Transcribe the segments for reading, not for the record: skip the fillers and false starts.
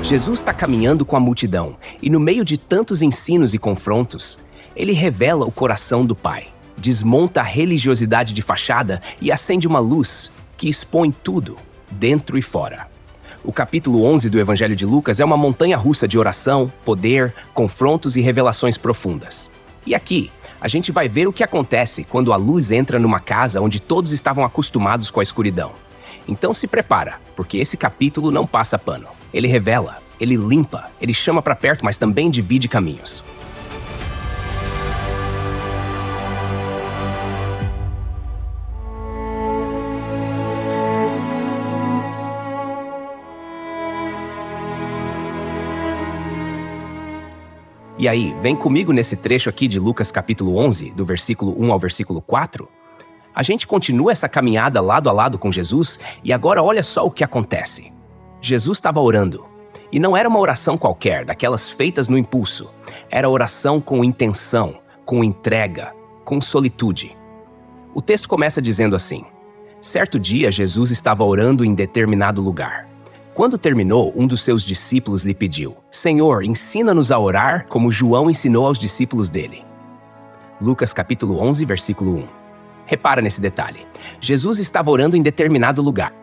Jesus está caminhando com a multidão e, no meio de tantos ensinos e confrontos, ele revela o coração do Pai, desmonta a religiosidade de fachada e acende uma luz que expõe tudo, dentro e fora. O capítulo 11 do Evangelho de Lucas é uma montanha-russa de oração, poder, confrontos e revelações profundas. E aqui, a gente vai ver o que acontece quando a luz entra numa casa onde todos estavam acostumados com a escuridão. Então se prepara, porque esse capítulo não passa pano. Ele revela, ele limpa, ele chama para perto, mas também divide caminhos. E aí, vem comigo nesse trecho aqui de Lucas capítulo 11, do versículo 1 ao versículo 4. A gente continua essa caminhada lado a lado com Jesus e agora olha só o que acontece. Jesus estava orando. E não era uma oração qualquer, daquelas feitas no impulso. Era oração com intenção, com entrega, com solitude. O texto começa dizendo assim: certo dia, Jesus estava orando em determinado lugar. Quando terminou, um dos seus discípulos lhe pediu: Senhor, ensina-nos a orar como João ensinou aos discípulos dele. Lucas capítulo 11, versículo 1. Repara nesse detalhe. Jesus estava orando em determinado lugar.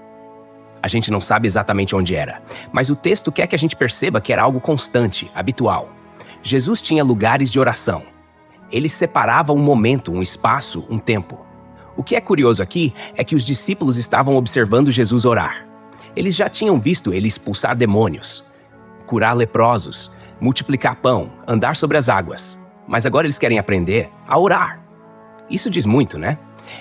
A gente não sabe exatamente onde era, mas o texto quer que a gente perceba que era algo constante, habitual. Jesus tinha lugares de oração. Ele separava um momento, um espaço, um tempo. O que é curioso aqui é que os discípulos estavam observando Jesus orar. Eles já tinham visto ele expulsar demônios, curar leprosos, multiplicar pão, andar sobre as águas. Mas agora eles querem aprender a orar. Isso diz muito, né?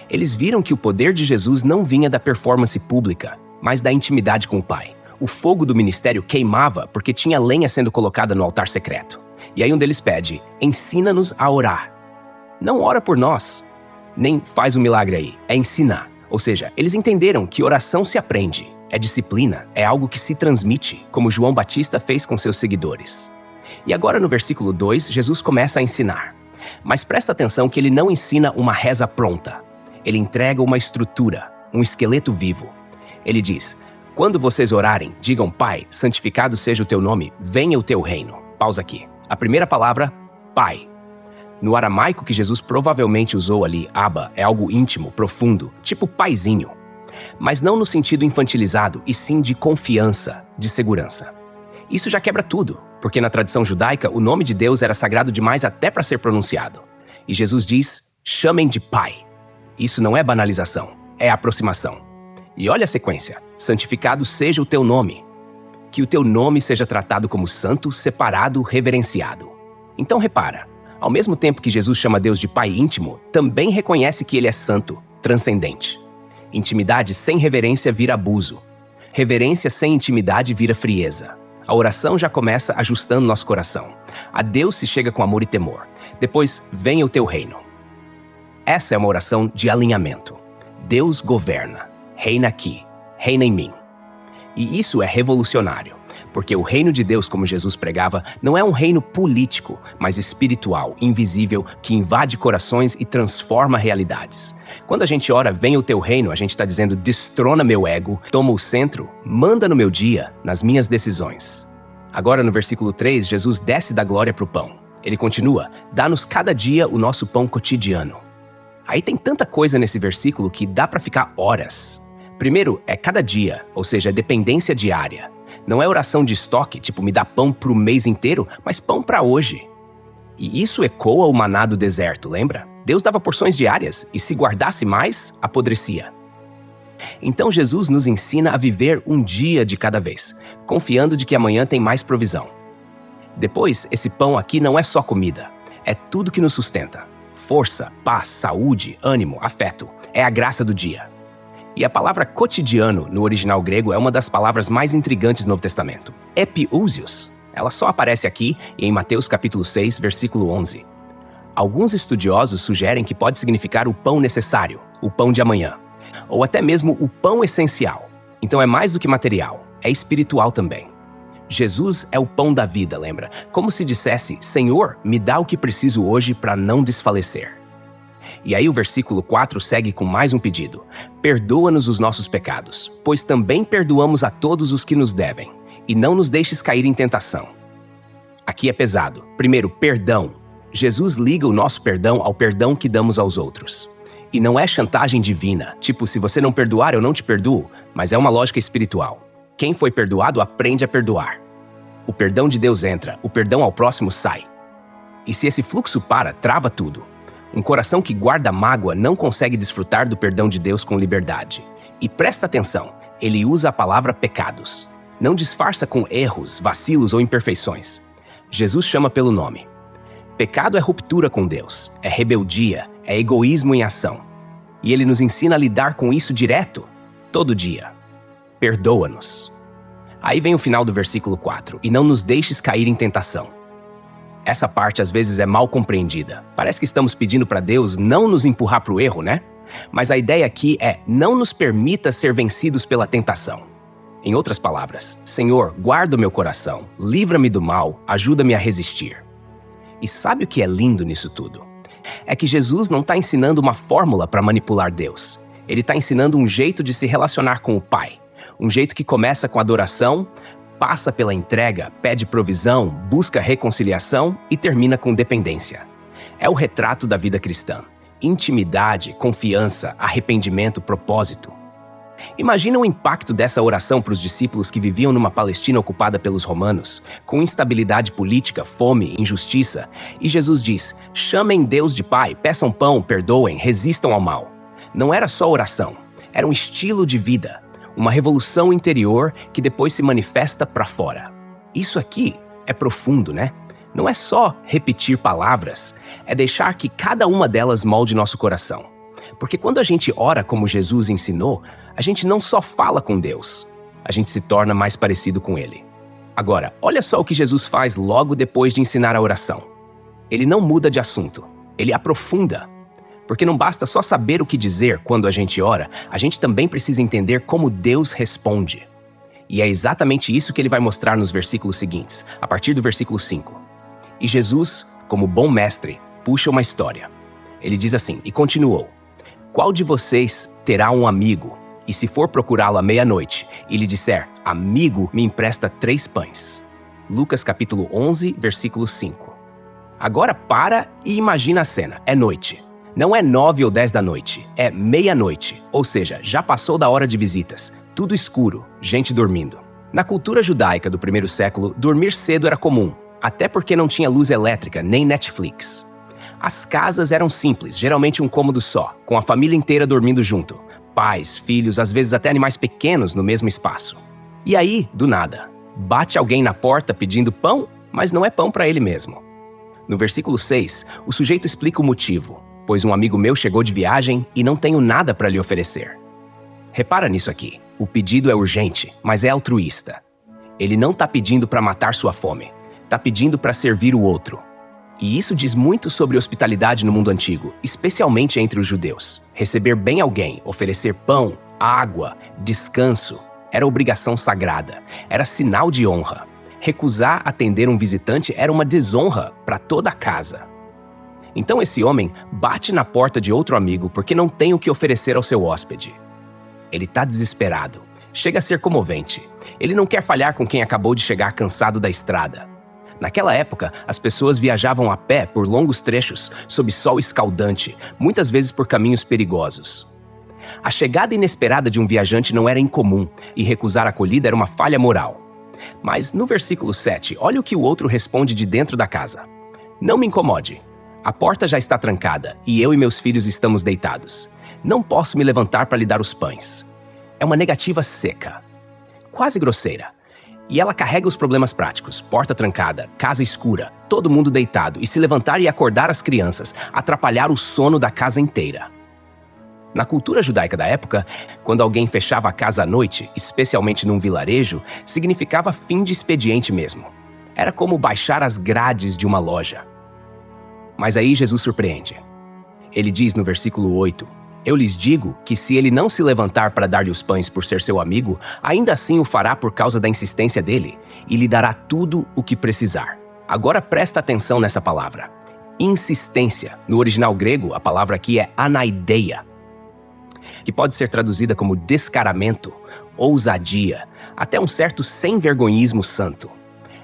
Eles viram que o poder de Jesus não vinha da performance pública, mas da intimidade com o Pai. O fogo do ministério queimava porque tinha lenha sendo colocada no altar secreto. E aí um deles pede: ensina-nos a orar. Não ora por nós, nem faz um milagre aí, é ensinar. Ou seja, eles entenderam que oração se aprende. É disciplina, é algo que se transmite, como João Batista fez com seus seguidores. E agora no versículo 2, Jesus começa a ensinar. Mas presta atenção que ele não ensina uma reza pronta. Ele entrega uma estrutura, um esqueleto vivo. Ele diz: quando vocês orarem, digam: Pai, santificado seja o teu nome, venha o teu reino. Pausa aqui. A primeira palavra, Pai. No aramaico que Jesus provavelmente usou ali, Abba, é algo íntimo, profundo, tipo paizinho. Mas não no sentido infantilizado, e sim de confiança, de segurança. Isso já quebra tudo, porque na tradição judaica o nome de Deus era sagrado demais até para ser pronunciado. E Jesus diz: chamem de Pai. Isso não é banalização, é aproximação. E olha a sequência: santificado seja o teu nome. Que o teu nome seja tratado como santo, separado, reverenciado. Então repara, ao mesmo tempo que Jesus chama Deus de Pai íntimo, também reconhece que ele é santo, transcendente. Intimidade sem reverência vira abuso. Reverência sem intimidade vira frieza. A oração já começa ajustando nosso coração. A Deus se chega com amor e temor. Depois, venha o teu reino. Essa é uma oração de alinhamento. Deus governa. Reina aqui. Reina em mim. E isso é revolucionário. Porque o reino de Deus, como Jesus pregava, não é um reino político, mas espiritual, invisível, que invade corações e transforma realidades. Quando a gente ora, venha o teu reino, a gente está dizendo: destrona meu ego, toma o centro, manda no meu dia, nas minhas decisões. Agora no versículo 3, Jesus desce da glória para o pão. Ele continua: dá-nos cada dia o nosso pão cotidiano. Aí tem tanta coisa nesse versículo que dá para ficar horas. Primeiro, é cada dia, ou seja, é dependência diária. Não é oração de estoque, tipo me dá pão pro mês inteiro, mas pão para hoje. E isso ecoa o maná do deserto, lembra? Deus dava porções diárias e se guardasse mais, apodrecia. Então Jesus nos ensina a viver um dia de cada vez, confiando de que amanhã tem mais provisão. Depois, esse pão aqui não é só comida, é tudo que nos sustenta. Força, paz, saúde, ânimo, afeto. É a graça do dia. E a palavra cotidiano, no original grego, é uma das palavras mais intrigantes do Novo Testamento. Epiousios. Ela só aparece aqui e em Mateus capítulo 6, versículo 11. Alguns estudiosos sugerem que pode significar o pão necessário, o pão de amanhã, ou até mesmo o pão essencial. Então é mais do que material, é espiritual também. Jesus é o pão da vida, lembra? Como se dissesse: Senhor, me dá o que preciso hoje para não desfalecer. E aí o versículo 4 segue com mais um pedido: perdoa-nos os nossos pecados, pois também perdoamos a todos os que nos devem. e não nos deixes cair em tentação. Aqui é pesado. Primeiro, perdão. Jesus liga o nosso perdão ao perdão que damos aos outros. E não é chantagem divina, tipo, se você não perdoar, eu não te perdoo, mas é uma lógica espiritual. Quem foi perdoado aprende a perdoar. O perdão de Deus entra, o perdão ao próximo sai. E se esse fluxo para, trava tudo. Um coração que guarda mágoa não consegue desfrutar do perdão de Deus com liberdade. E presta atenção, ele usa a palavra pecados. Não disfarça com erros, vacilos ou imperfeições. Jesus chama pelo nome. Pecado é ruptura com Deus, é rebeldia, é egoísmo em ação. E ele nos ensina a lidar com isso direto, todo dia. Perdoa-nos. Aí vem o final do versículo 4, e não nos deixes cair em tentação. Essa parte às vezes é mal compreendida. Parece que estamos pedindo para Deus não nos empurrar para o erro, né? Mas a ideia aqui é, não nos permita ser vencidos pela tentação. Em outras palavras, Senhor, guarda o meu coração, livra-me do mal, ajuda-me a resistir. E sabe o que é lindo nisso tudo? É que Jesus não está ensinando uma fórmula para manipular Deus. Ele está ensinando um jeito de se relacionar com o Pai. Um jeito que começa com adoração, passa pela entrega, pede provisão, busca reconciliação e termina com dependência. É o retrato da vida cristã. Intimidade, confiança, arrependimento, propósito. Imagina o impacto dessa oração para os discípulos que viviam numa Palestina ocupada pelos romanos, com instabilidade política, fome, injustiça. E Jesus diz, chamem Deus de Pai, peçam pão, perdoem, resistam ao mal. Não era só oração, era um estilo de vida, uma revolução interior que depois se manifesta para fora. Isso aqui é profundo, né? Não é só repetir palavras, é deixar que cada uma delas molde nosso coração. Porque quando a gente ora como Jesus ensinou, a gente não só fala com Deus, a gente se torna mais parecido com Ele. Agora, olha só o que Jesus faz logo depois de ensinar a oração. Ele não muda de assunto, ele aprofunda. Porque não basta só saber o que dizer quando a gente ora, a gente também precisa entender como Deus responde. E é exatamente isso que ele vai mostrar nos versículos seguintes, a partir do versículo 5. E Jesus, como bom mestre, puxa uma história. Ele diz assim, e continuou, qual de vocês terá um amigo, e se for procurá-lo à meia-noite, e lhe disser, amigo, me empresta 3 pães? Lucas capítulo 11, versículo 5. Agora para e imagina a cena, é noite. Não é 9 ou 10 da noite, é meia-noite, ou seja, já passou da hora de visitas, tudo escuro, gente dormindo. Na cultura judaica do primeiro século, dormir cedo era comum, até porque não tinha luz elétrica nem Netflix. As casas eram simples, geralmente um cômodo só, com a família inteira dormindo junto. Pais, filhos, às vezes até animais pequenos no mesmo espaço. E aí, do nada, bate alguém na porta pedindo pão, mas não é pão para ele mesmo. No versículo 6, o sujeito explica o motivo, pois um amigo meu chegou de viagem e não tenho nada para lhe oferecer. Repara nisso aqui, o pedido é urgente, mas é altruísta. Ele não está pedindo para matar sua fome, está pedindo para servir o outro. E isso diz muito sobre hospitalidade no mundo antigo, especialmente entre os judeus. Receber bem alguém, oferecer pão, água, descanso, era obrigação sagrada, era sinal de honra. Recusar atender um visitante era uma desonra para toda a casa. Então esse homem bate na porta de outro amigo porque não tem o que oferecer ao seu hóspede. Ele está desesperado, chega a ser comovente. Ele não quer falhar com quem acabou de chegar cansado da estrada. Naquela época, as pessoas viajavam a pé por longos trechos, sob sol escaldante, muitas vezes por caminhos perigosos. A chegada inesperada de um viajante não era incomum, e recusar a acolhida era uma falha moral. Mas no versículo 7, olha o que o outro responde de dentro da casa. Não me incomode. A porta já está trancada, e eu e meus filhos estamos deitados. Não posso me levantar para lhe dar os pães. É uma negativa seca, quase grosseira. E ela carrega os problemas práticos, porta trancada, casa escura, todo mundo deitado, e se levantar e acordar as crianças, atrapalhar o sono da casa inteira. Na cultura judaica da época, quando alguém fechava a casa à noite, especialmente num vilarejo, significava fim de expediente mesmo. Era como baixar as grades de uma loja. Mas aí Jesus surpreende. Ele diz no versículo 8, eu lhes digo que se ele não se levantar para dar-lhe os pães por ser seu amigo, ainda assim o fará por causa da insistência dele, e lhe dará tudo o que precisar. Agora presta atenção nessa palavra. Insistência. No original grego, a palavra aqui é anaideia, que pode ser traduzida como descaramento, ousadia, até um certo sem-vergonhismo santo.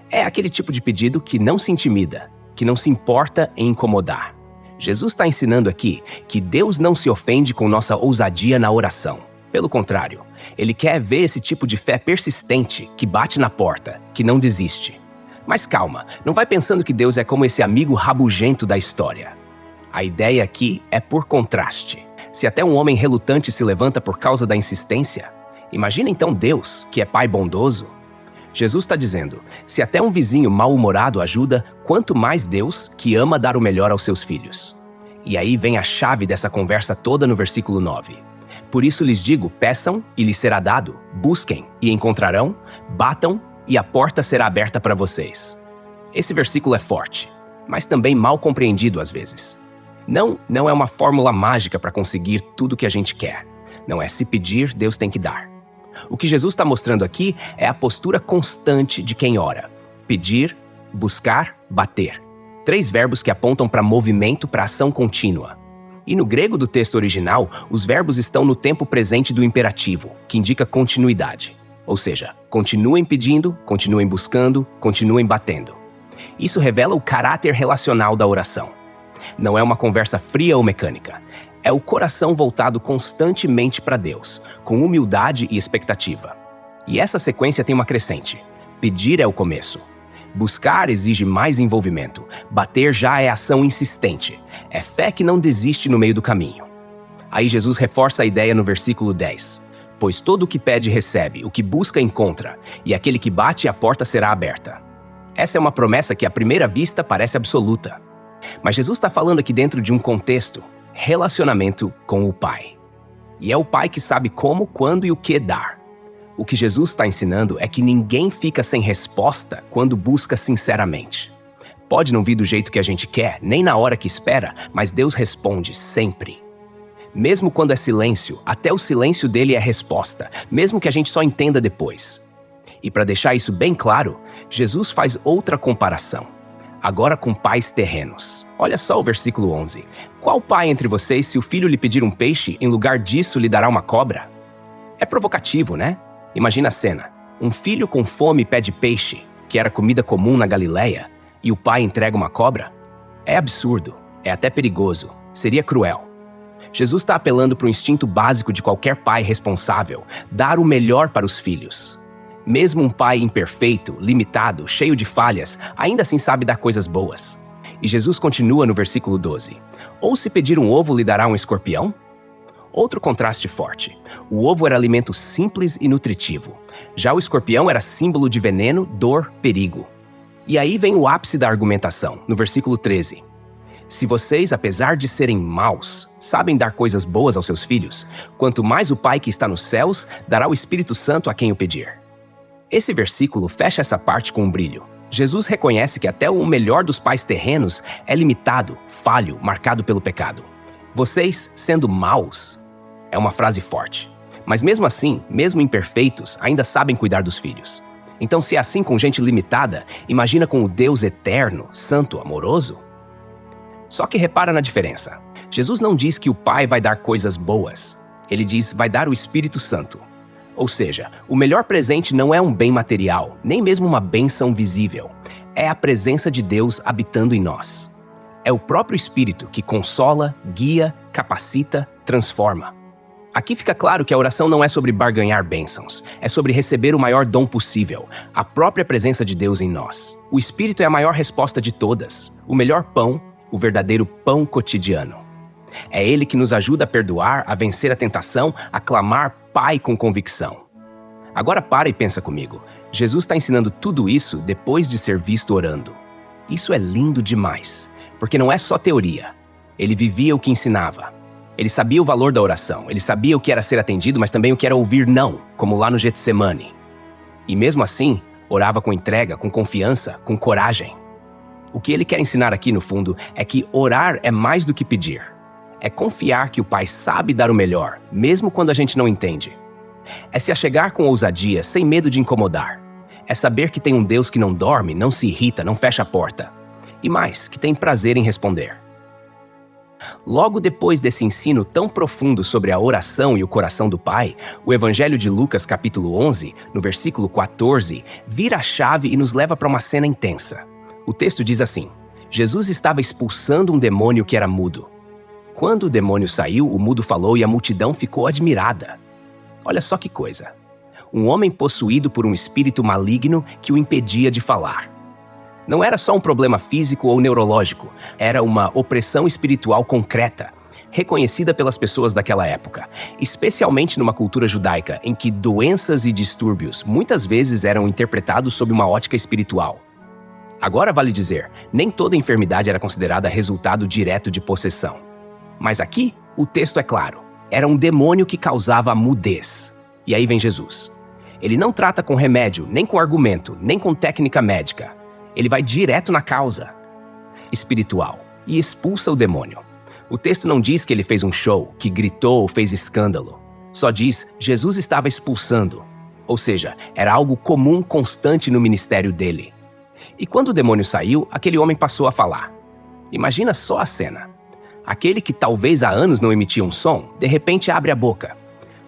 É aquele tipo de pedido que não se intimida, que não se importa em incomodar. Jesus está ensinando aqui que Deus não se ofende com nossa ousadia na oração. Pelo contrário, Ele quer ver esse tipo de fé persistente, que bate na porta, que não desiste. Mas calma, não vai pensando que Deus é como esse amigo rabugento da história. A ideia aqui é por contraste. Se até um homem relutante se levanta por causa da insistência, imagina então Deus, que é Pai bondoso. Jesus está dizendo, se até um vizinho mal-humorado ajuda, quanto mais Deus, que ama dar o melhor aos seus filhos. E aí vem a chave dessa conversa toda no versículo 9. Por isso lhes digo, peçam e lhes será dado, busquem e encontrarão, batam e a porta será aberta para vocês. Esse versículo é forte, mas também mal compreendido às vezes. Não é uma fórmula mágica para conseguir tudo o que a gente quer. Não é se pedir, Deus tem que dar. O que Jesus está mostrando aqui é a postura constante de quem ora. Pedir, buscar, bater. 3 verbos que apontam para movimento, para ação contínua. E no grego do texto original, os verbos estão no tempo presente do imperativo, que indica continuidade. Ou seja, continuem pedindo, continuem buscando, continuem batendo. Isso revela o caráter relacional da oração. Não é uma conversa fria ou mecânica. É o coração voltado constantemente para Deus, com humildade e expectativa. E essa sequência tem uma crescente. Pedir é o começo. Buscar exige mais envolvimento. Bater já é ação insistente. É fé que não desiste no meio do caminho. Aí Jesus reforça a ideia no versículo 10. Pois todo o que pede recebe, o que busca encontra, e aquele que bate a porta será aberta. Essa é uma promessa que à primeira vista parece absoluta. Mas Jesus está falando aqui dentro de um contexto, relacionamento com o Pai. E é o Pai que sabe como, quando e o que dar. O que Jesus está ensinando é que ninguém fica sem resposta quando busca sinceramente. Pode não vir do jeito que a gente quer, nem na hora que espera, mas Deus responde sempre. Mesmo quando é silêncio, até o silêncio dele é resposta, mesmo que a gente só entenda depois. E para deixar isso bem claro, Jesus faz outra comparação. Agora com pais terrenos. Olha só o versículo 11. Qual pai entre vocês, se o filho lhe pedir um peixe, em lugar disso lhe dará uma cobra? É provocativo, né? Imagina a cena. Um filho com fome pede peixe, que era comida comum na Galileia, e o pai entrega uma cobra? É absurdo, é até perigoso, seria cruel. Jesus está apelando para o instinto básico de qualquer pai responsável, dar o melhor para os filhos. Mesmo um pai imperfeito, limitado, cheio de falhas, ainda assim sabe dar coisas boas. E Jesus continua no versículo 12. Ou se pedir um ovo, lhe dará um escorpião? Outro contraste forte. O ovo era alimento simples e nutritivo. Já o escorpião era símbolo de veneno, dor, perigo. E aí vem o ápice da argumentação, no versículo 13. Se vocês, apesar de serem maus, sabem dar coisas boas aos seus filhos, quanto mais o Pai que está nos céus dará o Espírito Santo a quem o pedir. Esse versículo fecha essa parte com um brilho. Jesus reconhece que até o melhor dos pais terrenos é limitado, falho, marcado pelo pecado. Vocês, sendo maus, é uma frase forte. Mas mesmo assim, mesmo imperfeitos, ainda sabem cuidar dos filhos. Então, se é assim com gente limitada, imagina com o Deus eterno, santo, amoroso? Só que repara na diferença. Jesus não diz que o Pai vai dar coisas boas. Ele diz vai dar o Espírito Santo. Ou seja, o melhor presente não é um bem material, nem mesmo uma bênção visível. É a presença de Deus habitando em nós. É o próprio Espírito que consola, guia, capacita, transforma. Aqui fica claro que a oração não é sobre barganhar bênçãos, é sobre receber o maior dom possível, a própria presença de Deus em nós. O Espírito é a maior resposta de todas, o melhor pão, o verdadeiro pão cotidiano. É Ele que nos ajuda a perdoar, a vencer a tentação, a clamar Pai com convicção. Agora para e pensa comigo. Jesus está ensinando tudo isso depois de ser visto orando. Isso é lindo demais, porque não é só teoria. Ele vivia o que ensinava. Ele sabia o valor da oração, ele sabia o que era ser atendido, mas também o que era ouvir não, como lá no Getsemane. E mesmo assim, orava com entrega, com confiança, com coragem. O que ele quer ensinar aqui, no fundo, é que orar é mais do que pedir. É confiar que o Pai sabe dar o melhor, mesmo quando a gente não entende. É se achegar com ousadia, sem medo de incomodar. É saber que tem um Deus que não dorme, não se irrita, não fecha a porta. E mais, que tem prazer em responder. Logo depois desse ensino tão profundo sobre a oração e o coração do Pai, o Evangelho de Lucas, capítulo 11, no versículo 14, vira a chave e nos leva para uma cena intensa. O texto diz assim: Jesus estava expulsando um demônio que era mudo. Quando o demônio saiu, o mudo falou e a multidão ficou admirada. Olha só que coisa. Um homem possuído por um espírito maligno que o impedia de falar. Não era só um problema físico ou neurológico, era uma opressão espiritual concreta, reconhecida pelas pessoas daquela época, especialmente numa cultura judaica em que doenças e distúrbios muitas vezes eram interpretados sob uma ótica espiritual. Agora vale dizer, nem toda enfermidade era considerada resultado direto de possessão. Mas aqui, o texto é claro, era um demônio que causava mudez. E aí vem Jesus. Ele não trata com remédio, nem com argumento, nem com técnica médica. Ele vai direto na causa espiritual e expulsa o demônio. O texto não diz que ele fez um show, que gritou ou fez escândalo. Só diz, Jesus estava expulsando. Ou seja, era algo comum, constante no ministério dele. E quando o demônio saiu, aquele homem passou a falar. Imagina só a cena. Aquele que talvez há anos não emitia um som, de repente abre a boca.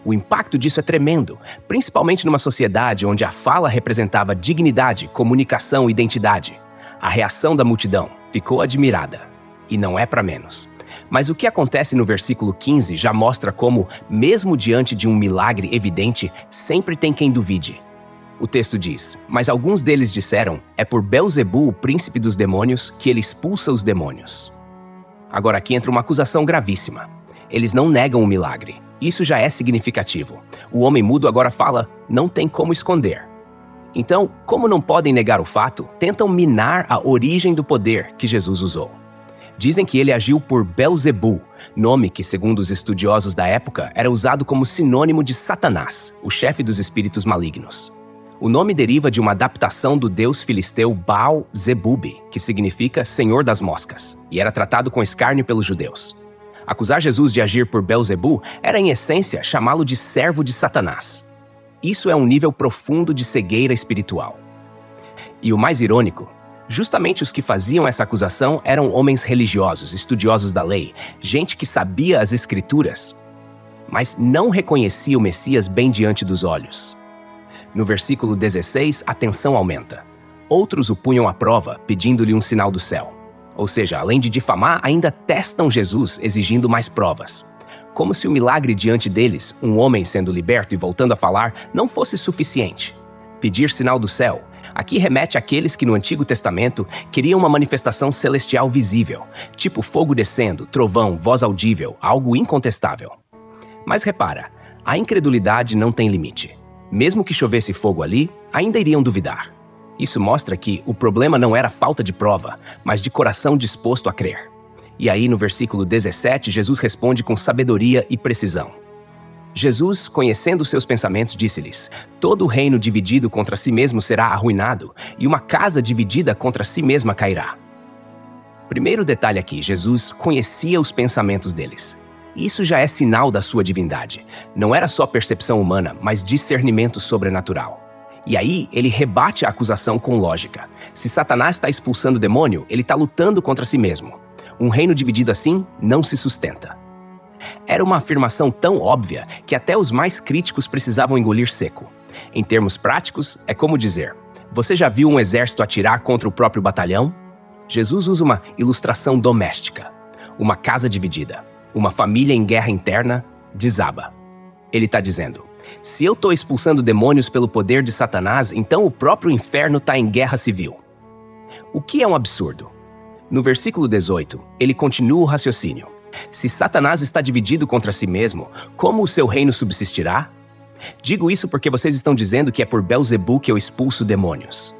O impacto disso é tremendo, principalmente numa sociedade onde a fala representava dignidade, comunicação e identidade. A reação da multidão ficou admirada. E não é para menos. Mas o que acontece no versículo 15 já mostra como, mesmo diante de um milagre evidente, sempre tem quem duvide. O texto diz, mas alguns deles disseram, é por Belzebu, o príncipe dos demônios, que ele expulsa os demônios. Agora aqui entra uma acusação gravíssima. Eles não negam o milagre. Isso já é significativo. O homem mudo agora fala, não tem como esconder. Então, como não podem negar o fato, tentam minar a origem do poder que Jesus usou. Dizem que ele agiu por Belzebu, nome que, segundo os estudiosos da época, era usado como sinônimo de Satanás, o chefe dos espíritos malignos. O nome deriva de uma adaptação do deus filisteu Baal-Zebub, que significa Senhor das Moscas, e era tratado com escárnio pelos judeus. Acusar Jesus de agir por Belzebu era, em essência, chamá-lo de servo de Satanás. Isso é um nível profundo de cegueira espiritual. E o mais irônico, justamente os que faziam essa acusação eram homens religiosos, estudiosos da lei, gente que sabia as escrituras, mas não reconhecia o Messias bem diante dos olhos. No versículo 16, a tensão aumenta. Outros o punham à prova, pedindo-lhe um sinal do céu. Ou seja, além de difamar, ainda testam Jesus, exigindo mais provas. Como se o milagre diante deles, um homem sendo liberto e voltando a falar, não fosse suficiente. Pedir sinal do céu. Aqui remete àqueles que no Antigo Testamento queriam uma manifestação celestial visível, tipo fogo descendo, trovão, voz audível, algo incontestável. Mas repara, a incredulidade não tem limite. Mesmo que chovesse fogo ali, ainda iriam duvidar. Isso mostra que o problema não era falta de prova, mas de coração disposto a crer. E aí, no versículo 17, Jesus responde com sabedoria e precisão. Jesus, conhecendo seus pensamentos, disse-lhes, todo reino dividido contra si mesmo será arruinado, e uma casa dividida contra si mesma cairá. Primeiro detalhe aqui, Jesus conhecia os pensamentos deles. Isso já é sinal da sua divindade. Não era só percepção humana, mas discernimento sobrenatural. E aí, ele rebate a acusação com lógica. Se Satanás está expulsando o demônio, ele está lutando contra si mesmo. Um reino dividido assim não se sustenta. Era uma afirmação tão óbvia que até os mais críticos precisavam engolir seco. Em termos práticos, é como dizer, você já viu um exército atirar contra o próprio batalhão? Jesus usa uma ilustração doméstica. Uma casa dividida, uma família em guerra interna, desaba. Ele está dizendo, se eu estou expulsando demônios pelo poder de Satanás, então o próprio inferno está em guerra civil. O que é um absurdo? No versículo 18, ele continua o raciocínio. Se Satanás está dividido contra si mesmo, como o seu reino subsistirá? Digo isso porque vocês estão dizendo que é por Belzebu que eu expulso demônios.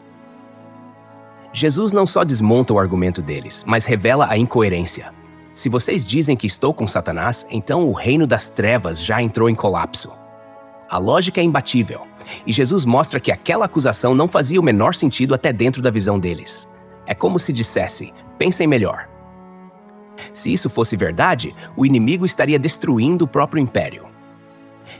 Jesus não só desmonta o argumento deles, mas revela a incoerência. Se vocês dizem que estou com Satanás, então o reino das trevas já entrou em colapso. A lógica é imbatível, e Jesus mostra que aquela acusação não fazia o menor sentido até dentro da visão deles. É como se dissesse, pensem melhor. Se isso fosse verdade, o inimigo estaria destruindo o próprio império.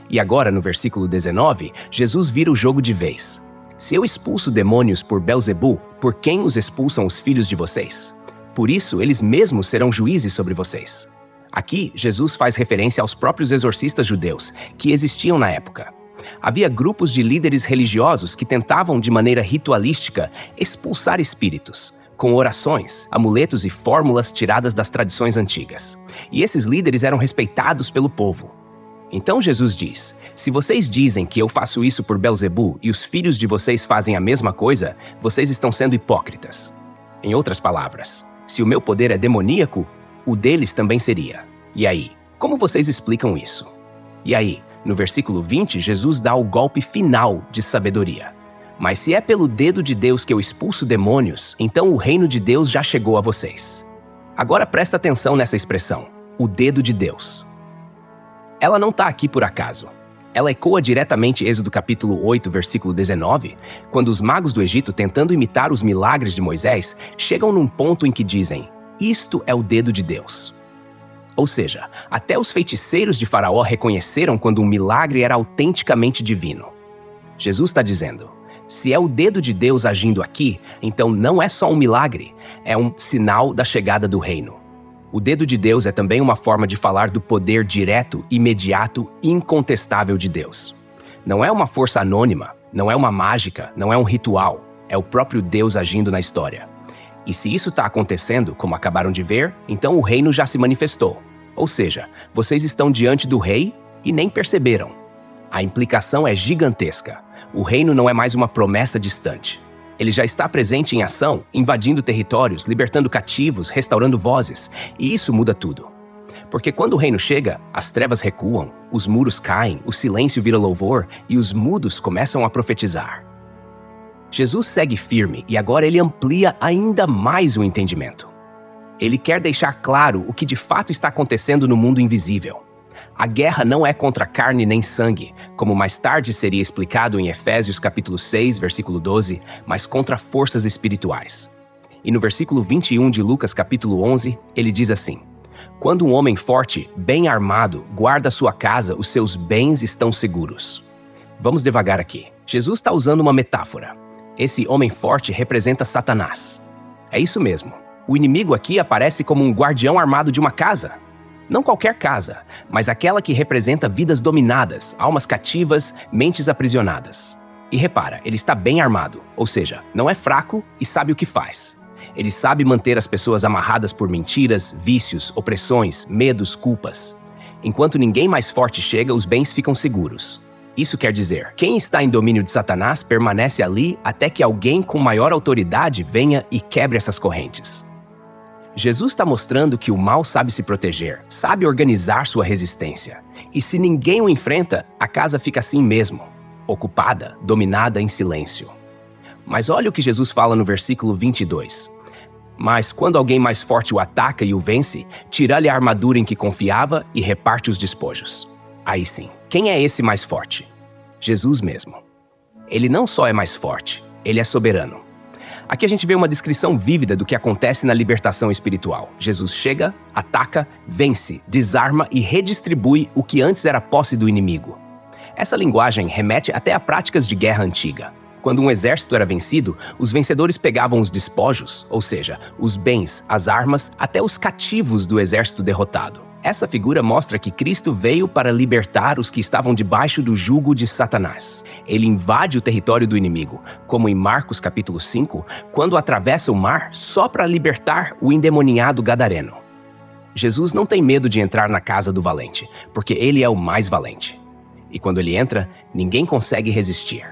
E agora, no versículo 19, Jesus vira o jogo de vez. Se eu expulso demônios por Belzebu, por quem os expulsam os filhos de vocês? Por isso, eles mesmos serão juízes sobre vocês. Aqui, Jesus faz referência aos próprios exorcistas judeus que existiam na época. Havia grupos de líderes religiosos que tentavam, de maneira ritualística, expulsar espíritos, com orações, amuletos e fórmulas tiradas das tradições antigas. E esses líderes eram respeitados pelo povo. Então Jesus diz: se vocês dizem que eu faço isso por Belzebu e os filhos de vocês fazem a mesma coisa, vocês estão sendo hipócritas. Em outras palavras, se o meu poder é demoníaco, o deles também seria. E aí, como vocês explicam isso? E aí, no versículo 20, Jesus dá o golpe final de sabedoria. Mas se é pelo dedo de Deus que eu expulso demônios, então o reino de Deus já chegou a vocês. Agora presta atenção nessa expressão, o dedo de Deus. Ela não está aqui por acaso. Ela ecoa diretamente Êxodo capítulo 8, versículo 19, quando os magos do Egito, tentando imitar os milagres de Moisés, chegam num ponto em que dizem: isto é o dedo de Deus. Ou seja, até os feiticeiros de Faraó reconheceram quando um milagre era autenticamente divino. Jesus está dizendo: se é o dedo de Deus agindo aqui, então não é só um milagre, é um sinal da chegada do reino. O dedo de Deus é também uma forma de falar do poder direto, imediato e incontestável de Deus. Não é uma força anônima, não é uma mágica, não é um ritual, é o próprio Deus agindo na história. E se isso está acontecendo, como acabaram de ver, então o reino já se manifestou. Ou seja, vocês estão diante do rei e nem perceberam. A implicação é gigantesca. O reino não é mais uma promessa distante. Ele já está presente em ação, invadindo territórios, libertando cativos, restaurando vozes. E isso muda tudo. Porque quando o reino chega, as trevas recuam, os muros caem, o silêncio vira louvor e os mudos começam a profetizar. Jesus segue firme e agora ele amplia ainda mais o entendimento. Ele quer deixar claro o que de fato está acontecendo no mundo invisível. A guerra não é contra carne nem sangue, como mais tarde seria explicado em Efésios capítulo 6, versículo 12, mas contra forças espirituais. E no versículo 21 de Lucas capítulo 11, ele diz assim: quando um homem forte, bem armado, guarda sua casa, os seus bens estão seguros. Vamos devagar aqui. Jesus está usando uma metáfora. Esse homem forte representa Satanás. É isso mesmo. O inimigo aqui aparece como um guardião armado de uma casa. Não qualquer casa, mas aquela que representa vidas dominadas, almas cativas, mentes aprisionadas. E repara, ele está bem armado, ou seja, não é fraco e sabe o que faz. Ele sabe manter as pessoas amarradas por mentiras, vícios, opressões, medos, culpas. Enquanto ninguém mais forte chega, os bens ficam seguros. Isso quer dizer, quem está em domínio de Satanás permanece ali até que alguém com maior autoridade venha e quebre essas correntes. Jesus está mostrando que o mal sabe se proteger, sabe organizar sua resistência. E se ninguém o enfrenta, a casa fica assim mesmo, ocupada, dominada em silêncio. Mas olha o que Jesus fala no versículo 22. Mas quando alguém mais forte o ataca e o vence, tira-lhe a armadura em que confiava e reparte os despojos. Aí sim, quem é esse mais forte? Jesus mesmo. Ele não só é mais forte, ele é soberano. Aqui a gente vê uma descrição vívida do que acontece na libertação espiritual. Jesus chega, ataca, vence, desarma e redistribui o que antes era posse do inimigo. Essa linguagem remete até a práticas de guerra antiga. Quando um exército era vencido, os vencedores pegavam os despojos, ou seja, os bens, as armas, até os cativos do exército derrotado. Essa figura mostra que Cristo veio para libertar os que estavam debaixo do jugo de Satanás. Ele invade o território do inimigo, como em Marcos capítulo 5, quando atravessa o mar só para libertar o endemoniado gadareno. Jesus não tem medo de entrar na casa do valente, porque ele é o mais valente. E quando ele entra, ninguém consegue resistir.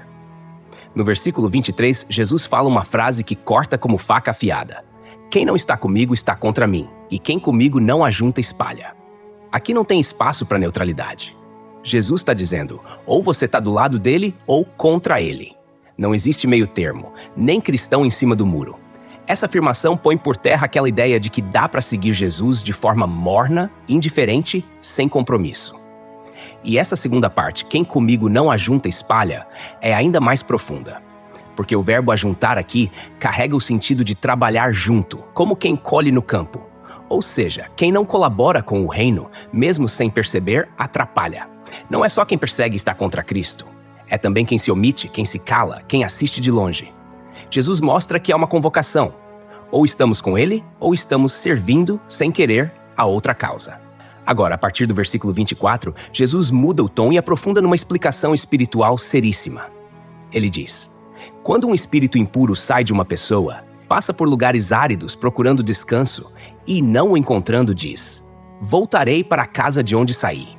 No versículo 23, Jesus fala uma frase que corta como faca afiada. Quem não está comigo está contra mim, e quem comigo não ajunta espalha. Aqui não tem espaço para neutralidade. Jesus está dizendo, ou você está do lado dele ou contra ele. Não existe meio termo, nem cristão em cima do muro. Essa afirmação põe por terra aquela ideia de que dá para seguir Jesus de forma morna, indiferente, sem compromisso. E essa segunda parte, quem comigo não ajunta espalha, é ainda mais profunda. Porque o verbo ajuntar aqui carrega o sentido de trabalhar junto, como quem colhe no campo. Ou seja, quem não colabora com o reino, mesmo sem perceber, atrapalha. Não é só quem persegue está contra Cristo. É também quem se omite, quem se cala, quem assiste de longe. Jesus mostra que é uma convocação. Ou estamos com ele, ou estamos servindo, sem querer, a outra causa. Agora, a partir do versículo 24, Jesus muda o tom e aprofunda numa explicação espiritual seríssima. Ele diz: quando um espírito impuro sai de uma pessoa, passa por lugares áridos procurando descanso e, não o encontrando, diz: voltarei para a casa de onde saí.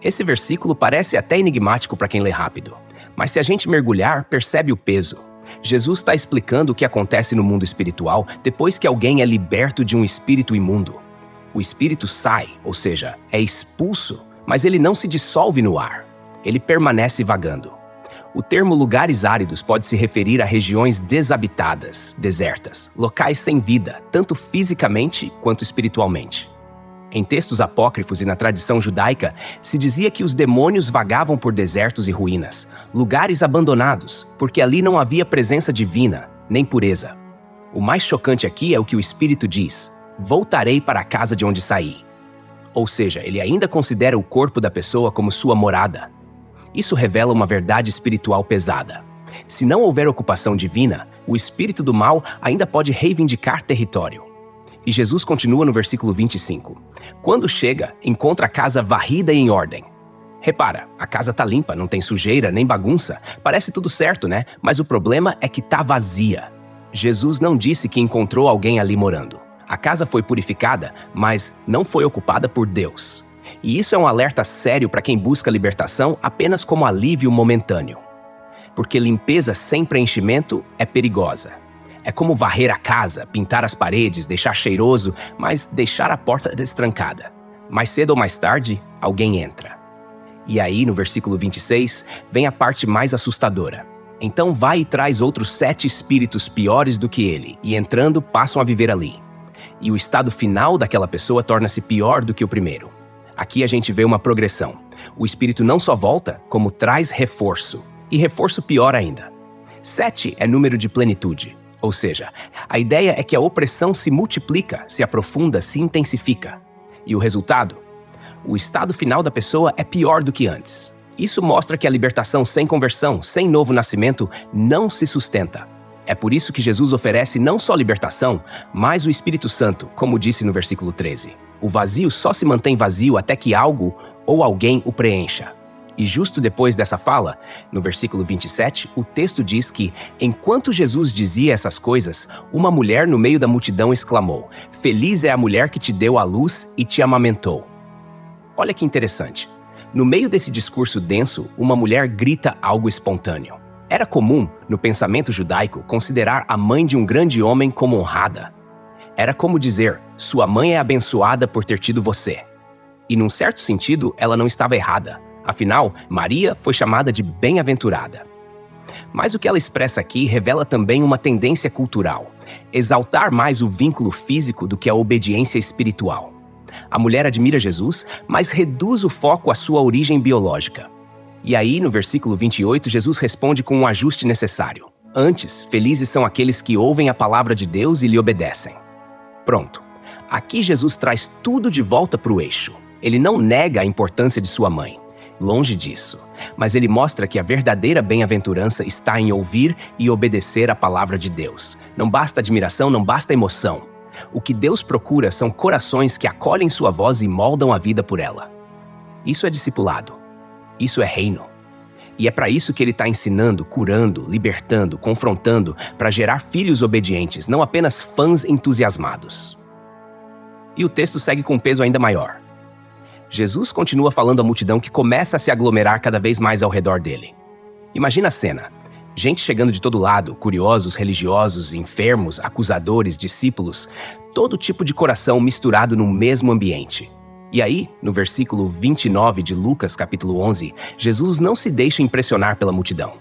Esse versículo parece até enigmático para quem lê rápido, mas se a gente mergulhar, percebe o peso. Jesus está explicando o que acontece no mundo espiritual depois que alguém é liberto de um espírito imundo. O espírito sai, ou seja, é expulso, mas ele não se dissolve no ar. Ele permanece vagando. O termo lugares áridos pode se referir a regiões desabitadas, desertas, locais sem vida, tanto fisicamente quanto espiritualmente. Em textos apócrifos e na tradição judaica, se dizia que os demônios vagavam por desertos e ruínas, lugares abandonados, porque ali não havia presença divina, nem pureza. O mais chocante aqui é o que o Espírito diz: voltarei para a casa de onde saí. Ou seja, ele ainda considera o corpo da pessoa como sua morada. Isso revela uma verdade espiritual pesada. Se não houver ocupação divina, o espírito do mal ainda pode reivindicar território. E Jesus continua no versículo 25. Quando chega, encontra a casa varrida e em ordem. Repara, a casa tá limpa, não tem sujeira nem bagunça. Parece tudo certo, né? Mas o problema é que tá vazia. Jesus não disse que encontrou alguém ali morando. A casa foi purificada, mas não foi ocupada por Deus. E isso é um alerta sério para quem busca libertação apenas como alívio momentâneo. Porque limpeza sem preenchimento é perigosa. É como varrer a casa, pintar as paredes, deixar cheiroso, mas deixar a porta destrancada. Mais cedo ou mais tarde, alguém entra. E aí, no versículo 26, vem a parte mais assustadora. Então vai e traz outros 7 espíritos piores do que ele, e entrando, passam a viver ali. E o estado final daquela pessoa torna-se pior do que o primeiro. Aqui a gente vê uma progressão. O espírito não só volta, como traz reforço. E reforço pior ainda. 7 é número de plenitude. Ou seja, a ideia é que a opressão se multiplica, se aprofunda, se intensifica. E o resultado? O estado final da pessoa é pior do que antes. Isso mostra que a libertação sem conversão, sem novo nascimento, não se sustenta. É por isso que Jesus oferece não só libertação, mas o Espírito Santo, como disse no versículo 13. O vazio só se mantém vazio até que algo ou alguém o preencha. E justo depois dessa fala, no versículo 27, o texto diz que, enquanto Jesus dizia essas coisas, uma mulher no meio da multidão exclamou: feliz é a mulher que te deu à luz e te amamentou. Olha que interessante. No meio desse discurso denso, uma mulher grita algo espontâneo. Era comum, no pensamento judaico, considerar a mãe de um grande homem como honrada. Era como dizer: sua mãe é abençoada por ter tido você. E num certo sentido, ela não estava errada. Afinal, Maria foi chamada de bem-aventurada. Mas o que ela expressa aqui revela também uma tendência cultural: exaltar mais o vínculo físico do que a obediência espiritual. A mulher admira Jesus, mas reduz o foco à sua origem biológica. E aí, no versículo 28, Jesus responde com um ajuste necessário. Antes, felizes são aqueles que ouvem a palavra de Deus e lhe obedecem. Pronto. Aqui Jesus traz tudo de volta para o eixo. Ele não nega a importância de sua mãe. Longe disso. Mas ele mostra que a verdadeira bem-aventurança está em ouvir e obedecer a palavra de Deus. Não basta admiração, não basta emoção. O que Deus procura são corações que acolhem sua voz e moldam a vida por ela. Isso é discipulado. Isso é reino. E é para isso que ele está ensinando, curando, libertando, confrontando, para gerar filhos obedientes, não apenas fãs entusiasmados. E o texto segue com um peso ainda maior. Jesus continua falando à multidão que começa a se aglomerar cada vez mais ao redor dele. Imagina a cena. Gente chegando de todo lado, curiosos, religiosos, enfermos, acusadores, discípulos, todo tipo de coração misturado no mesmo ambiente. E aí, no versículo 29 de Lucas, capítulo 11, Jesus não se deixa impressionar pela multidão.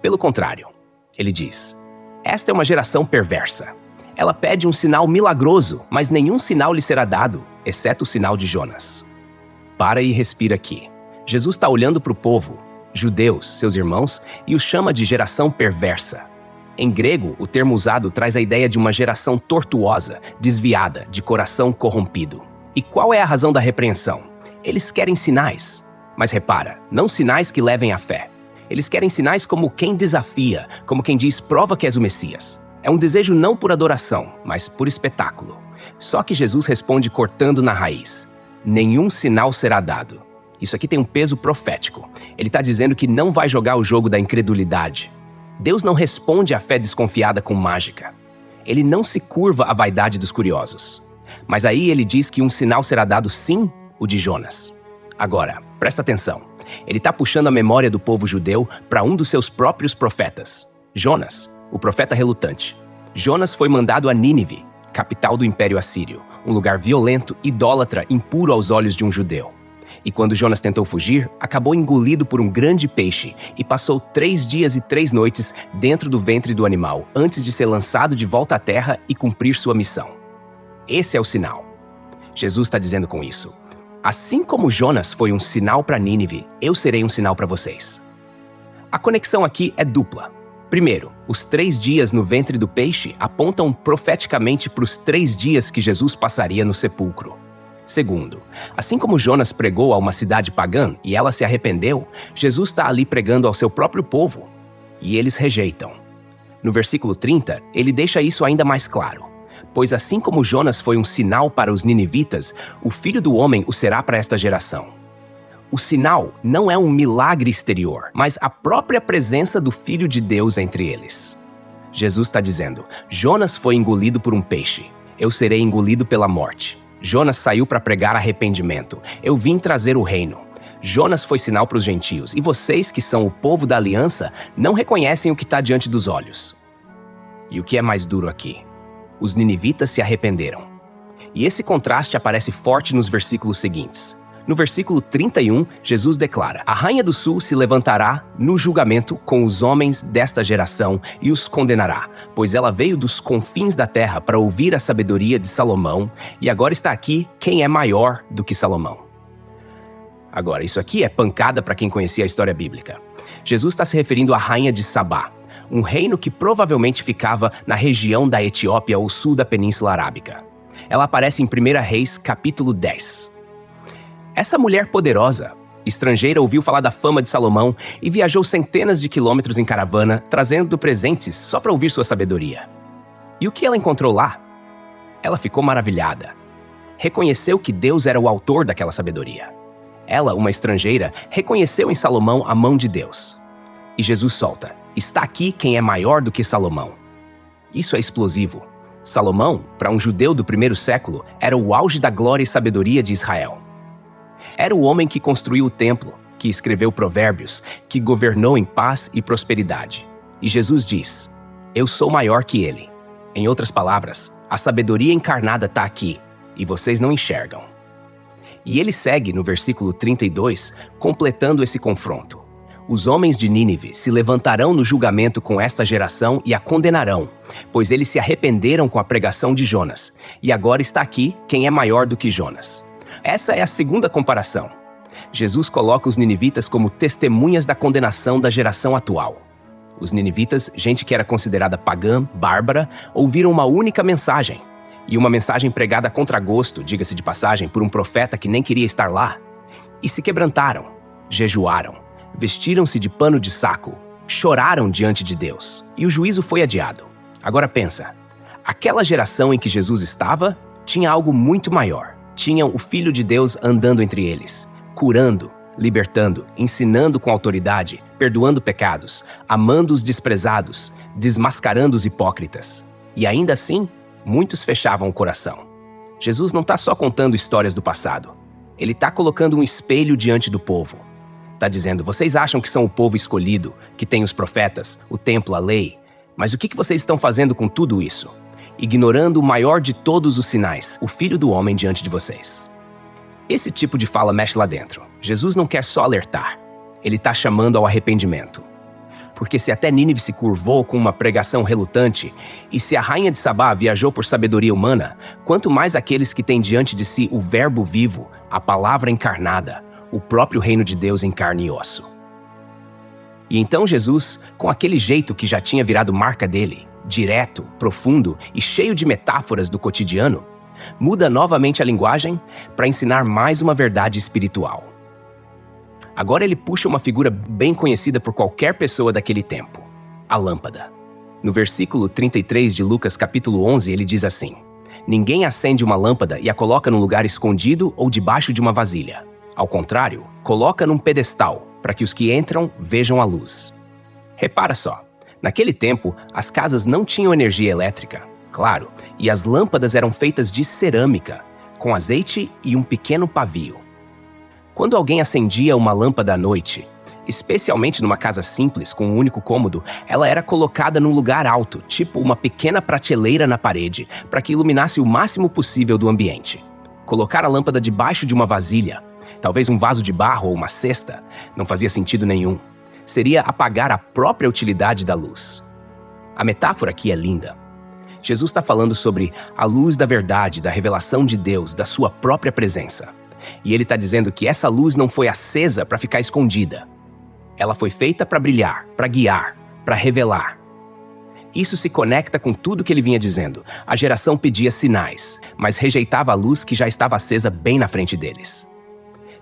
Pelo contrário, ele diz: esta é uma geração perversa. Ela pede um sinal milagroso, mas nenhum sinal lhe será dado, exceto o sinal de Jonas. Para e respira aqui. Jesus está olhando para o povo, judeus, seus irmãos, e os chama de geração perversa. Em grego, o termo usado traz a ideia de uma geração tortuosa, desviada, de coração corrompido. E qual é a razão da repreensão? Eles querem sinais. Mas repara, não sinais que levem à fé. Eles querem sinais como quem desafia, como quem diz: prova que és o Messias. É um desejo não por adoração, mas por espetáculo. Só que Jesus responde cortando na raiz: nenhum sinal será dado. Isso aqui tem um peso profético. Ele está dizendo que não vai jogar o jogo da incredulidade. Deus não responde à fé desconfiada com mágica. Ele não se curva à vaidade dos curiosos. Mas aí ele diz que um sinal será dado sim, o de Jonas. Agora, presta atenção. Ele está puxando a memória do povo judeu para um dos seus próprios profetas, Jonas, o profeta relutante. Jonas foi mandado a Nínive, capital do Império Assírio, um lugar violento, idólatra, impuro aos olhos de um judeu. E quando Jonas tentou fugir, acabou engolido por um grande peixe e passou 3 dias e 3 noites dentro do ventre do animal, antes de ser lançado de volta à terra e cumprir sua missão. Esse é o sinal. Jesus está dizendo com isso: assim como Jonas foi um sinal para Nínive, eu serei um sinal para vocês. A conexão aqui é dupla. Primeiro, os 3 dias no ventre do peixe apontam profeticamente para os 3 dias que Jesus passaria no sepulcro. Segundo, assim como Jonas pregou a uma cidade pagã e ela se arrependeu, Jesus está ali pregando ao seu próprio povo. E eles rejeitam. No versículo 30, ele deixa isso ainda mais claro. Pois assim como Jonas foi um sinal para os ninivitas, o Filho do Homem o será para esta geração. O sinal não é um milagre exterior, mas a própria presença do Filho de Deus entre eles. Jesus está dizendo: Jonas foi engolido por um peixe, eu serei engolido pela morte. Jonas saiu para pregar arrependimento, eu vim trazer o reino. Jonas foi sinal para os gentios, e vocês, que são o povo da aliança, não reconhecem o que está diante dos olhos. E o que é mais duro aqui? Os ninivitas se arrependeram. E esse contraste aparece forte nos versículos seguintes. No versículo 31, Jesus declara: a rainha do sul se levantará no julgamento com os homens desta geração e os condenará, pois ela veio dos confins da terra para ouvir a sabedoria de Salomão, e agora está aqui quem é maior do que Salomão. Agora, isso aqui é pancada para quem conhecia a história bíblica. Jesus está se referindo à rainha de Sabá, um reino que provavelmente ficava na região da Etiópia ao sul da Península Arábica. Ela aparece em 1 Reis, capítulo 10. Essa mulher poderosa, estrangeira, ouviu falar da fama de Salomão e viajou centenas de quilômetros em caravana, trazendo presentes só para ouvir sua sabedoria. E o que ela encontrou lá? Ela ficou maravilhada. Reconheceu que Deus era o autor daquela sabedoria. Ela, uma estrangeira, reconheceu em Salomão a mão de Deus. E Jesus solta: está aqui quem é maior do que Salomão. Isso é explosivo. Salomão, para um judeu do primeiro século, era o auge da glória e sabedoria de Israel. Era o homem que construiu o templo, que escreveu provérbios, que governou em paz e prosperidade. E Jesus diz: eu sou maior que ele. Em outras palavras, a sabedoria encarnada está aqui, e vocês não enxergam. E ele segue no versículo 32, completando esse confronto. Os homens de Nínive se levantarão no julgamento com esta geração e a condenarão, pois eles se arrependeram com a pregação de Jonas, e agora está aqui quem é maior do que Jonas. Essa é a segunda comparação. Jesus coloca os ninivitas como testemunhas da condenação da geração atual. Os ninivitas, gente que era considerada pagã, bárbara, ouviram uma única mensagem. E uma mensagem pregada a contragosto, diga-se de passagem, por um profeta que nem queria estar lá. E se quebrantaram, jejuaram, vestiram-se de pano de saco, choraram diante de Deus. E o juízo foi adiado. Agora pensa, aquela geração em que Jesus estava tinha algo muito maior. Tinham o Filho de Deus andando entre eles, curando, libertando, ensinando com autoridade, perdoando pecados, amando os desprezados, desmascarando os hipócritas. E ainda assim, muitos fechavam o coração. Jesus não está só contando histórias do passado. Ele está colocando um espelho diante do povo. Está dizendo: vocês acham que são o povo escolhido, que tem os profetas, o templo, a lei, mas o que vocês estão fazendo com tudo isso? Ignorando o maior de todos os sinais, o Filho do Homem diante de vocês. Esse tipo de fala mexe lá dentro. Jesus não quer só alertar, ele está chamando ao arrependimento. Porque se até Nínive se curvou com uma pregação relutante, e se a rainha de Sabá viajou por sabedoria humana, quanto mais aqueles que têm diante de si o Verbo vivo, a palavra encarnada, o próprio reino de Deus em carne e osso. E então Jesus, com aquele jeito que já tinha virado marca dele, direto, profundo e cheio de metáforas do cotidiano, muda novamente a linguagem para ensinar mais uma verdade espiritual. Agora ele puxa uma figura bem conhecida por qualquer pessoa daquele tempo: a lâmpada. No versículo 33 de Lucas capítulo 11, ele diz assim: Ninguém acende uma lâmpada e a coloca num lugar escondido ou debaixo de uma vasilha. Ao contrário, coloca num pedestal, para que os que entram vejam a luz. Repara só, naquele tempo, as casas não tinham energia elétrica, claro, e as lâmpadas eram feitas de cerâmica, com azeite e um pequeno pavio. Quando alguém acendia uma lâmpada à noite, especialmente numa casa simples com um único cômodo, ela era colocada num lugar alto, tipo uma pequena prateleira na parede, para que iluminasse o máximo possível do ambiente. Colocar a lâmpada debaixo de uma vasilha, talvez um vaso de barro ou uma cesta, não fazia sentido nenhum. Seria apagar a própria utilidade da luz. A metáfora aqui é linda. Jesus está falando sobre a luz da verdade, da revelação de Deus, da sua própria presença. E ele está dizendo que essa luz não foi acesa para ficar escondida. Ela foi feita para brilhar, para guiar, para revelar. Isso se conecta com tudo que ele vinha dizendo. A geração pedia sinais, mas rejeitava a luz que já estava acesa bem na frente deles.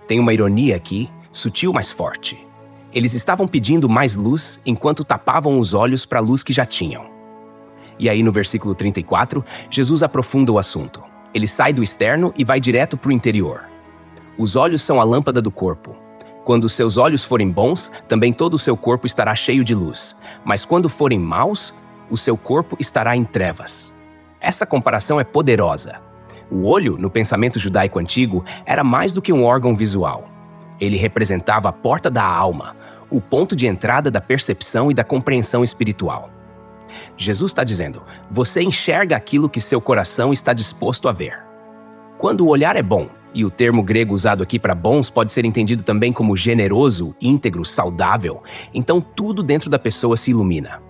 Tem uma ironia aqui, sutil, mas forte. Eles estavam pedindo mais luz enquanto tapavam os olhos para a luz que já tinham. E aí no versículo 34, Jesus aprofunda o assunto. Ele sai do externo e vai direto para o interior. Os olhos são a lâmpada do corpo. Quando os seus olhos forem bons, também todo o seu corpo estará cheio de luz. Mas quando forem maus, o seu corpo estará em trevas. Essa comparação é poderosa. O olho, no pensamento judaico antigo, era mais do que um órgão visual. Ele representava a porta da alma, o ponto de entrada da percepção e da compreensão espiritual. Jesus está dizendo, você enxerga aquilo que seu coração está disposto a ver. Quando o olhar é bom, e o termo grego usado aqui para bons pode ser entendido também como generoso, íntegro, saudável, então tudo dentro da pessoa se ilumina.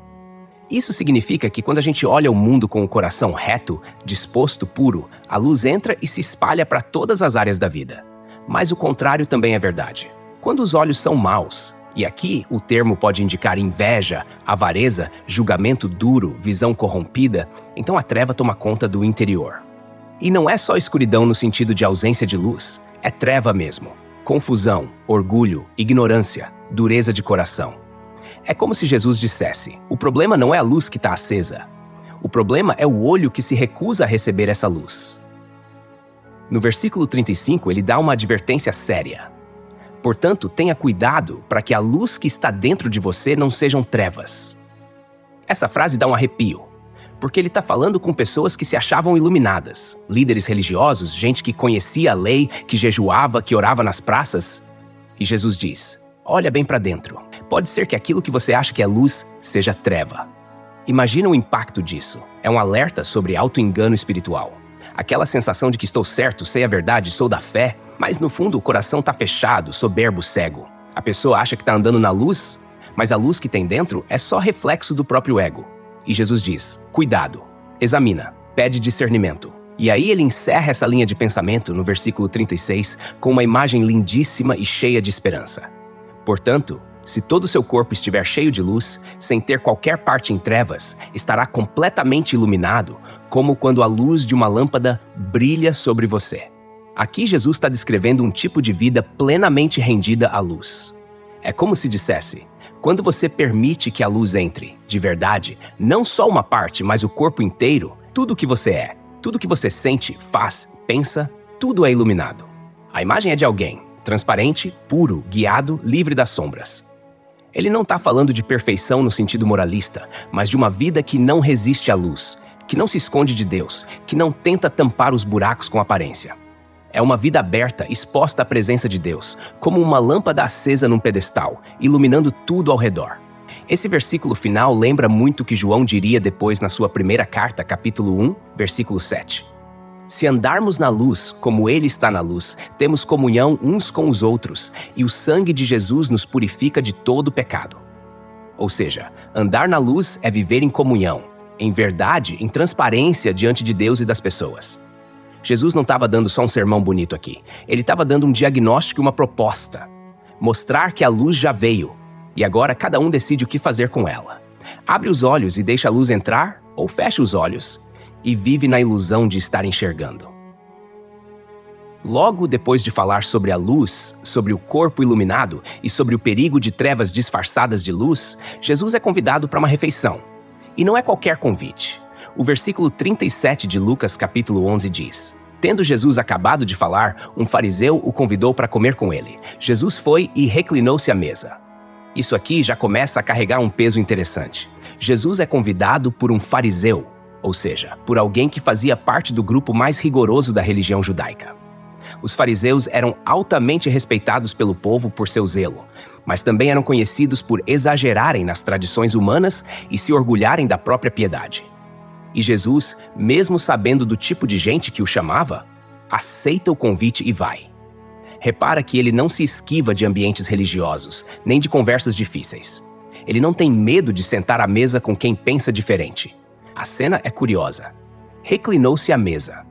Isso significa que quando a gente olha o mundo com o coração reto, disposto, puro, a luz entra e se espalha para todas as áreas da vida. Mas o contrário também é verdade. Quando os olhos são maus, e aqui o termo pode indicar inveja, avareza, julgamento duro, visão corrompida, então a treva toma conta do interior. E não é só escuridão no sentido de ausência de luz, é treva mesmo. Confusão, orgulho, ignorância, dureza de coração. É como se Jesus dissesse, o problema não é a luz que está acesa. O problema é o olho que se recusa a receber essa luz. No versículo 35, ele dá uma advertência séria. Portanto, tenha cuidado para que a luz que está dentro de você não sejam trevas. Essa frase dá um arrepio, porque ele está falando com pessoas que se achavam iluminadas, líderes religiosos, gente que conhecia a lei, que jejuava, que orava nas praças. E Jesus diz, olha bem para dentro. Pode ser que aquilo que você acha que é luz seja treva. Imagina o impacto disso. É um alerta sobre auto-engano espiritual. Aquela sensação de que estou certo, sei a verdade, sou da fé, mas no fundo o coração está fechado, soberbo, cego. A pessoa acha que está andando na luz, mas a luz que tem dentro é só reflexo do próprio ego. E Jesus diz, cuidado, examina, pede discernimento. E aí ele encerra essa linha de pensamento no versículo 36 com uma imagem lindíssima e cheia de esperança. Portanto, se todo o seu corpo estiver cheio de luz, sem ter qualquer parte em trevas, estará completamente iluminado, como quando a luz de uma lâmpada brilha sobre você. Aqui Jesus está descrevendo um tipo de vida plenamente rendida à luz. É como se dissesse, quando você permite que a luz entre, de verdade, não só uma parte, mas o corpo inteiro, tudo o que você é, tudo o que você sente, faz, pensa, tudo é iluminado. A imagem é de alguém, transparente, puro, guiado, livre das sombras. Ele não está falando de perfeição no sentido moralista, mas de uma vida que não resiste à luz, que não se esconde de Deus, que não tenta tampar os buracos com aparência. É uma vida aberta, exposta à presença de Deus, como uma lâmpada acesa num pedestal, iluminando tudo ao redor. Esse versículo final lembra muito o que João diria depois na sua primeira carta, capítulo 1, versículo 7. Se andarmos na luz, como Ele está na luz, temos comunhão uns com os outros, e o sangue de Jesus nos purifica de todo pecado. Ou seja, andar na luz é viver em comunhão, em verdade, em transparência diante de Deus e das pessoas. Jesus não estava dando só um sermão bonito aqui. Ele estava dando um diagnóstico e uma proposta. Mostrar que a luz já veio, e agora cada um decide o que fazer com ela. Abre os olhos e deixa a luz entrar, ou fecha os olhos e vive na ilusão de estar enxergando. Logo depois de falar sobre a luz, sobre o corpo iluminado e sobre o perigo de trevas disfarçadas de luz, Jesus é convidado para uma refeição. E não é qualquer convite. O versículo 37 de Lucas capítulo 11 diz: Tendo Jesus acabado de falar, um fariseu o convidou para comer com ele. Jesus foi e reclinou-se à mesa. Isso aqui já começa a carregar um peso interessante. Jesus é convidado por um fariseu, ou seja, por alguém que fazia parte do grupo mais rigoroso da religião judaica. Os fariseus eram altamente respeitados pelo povo por seu zelo, mas também eram conhecidos por exagerarem nas tradições humanas e se orgulharem da própria piedade. E Jesus, mesmo sabendo do tipo de gente que o chamava, aceita o convite e vai. Repara que ele não se esquiva de ambientes religiosos, nem de conversas difíceis. Ele não tem medo de sentar à mesa com quem pensa diferente. A cena é curiosa. Reclinou-se à mesa.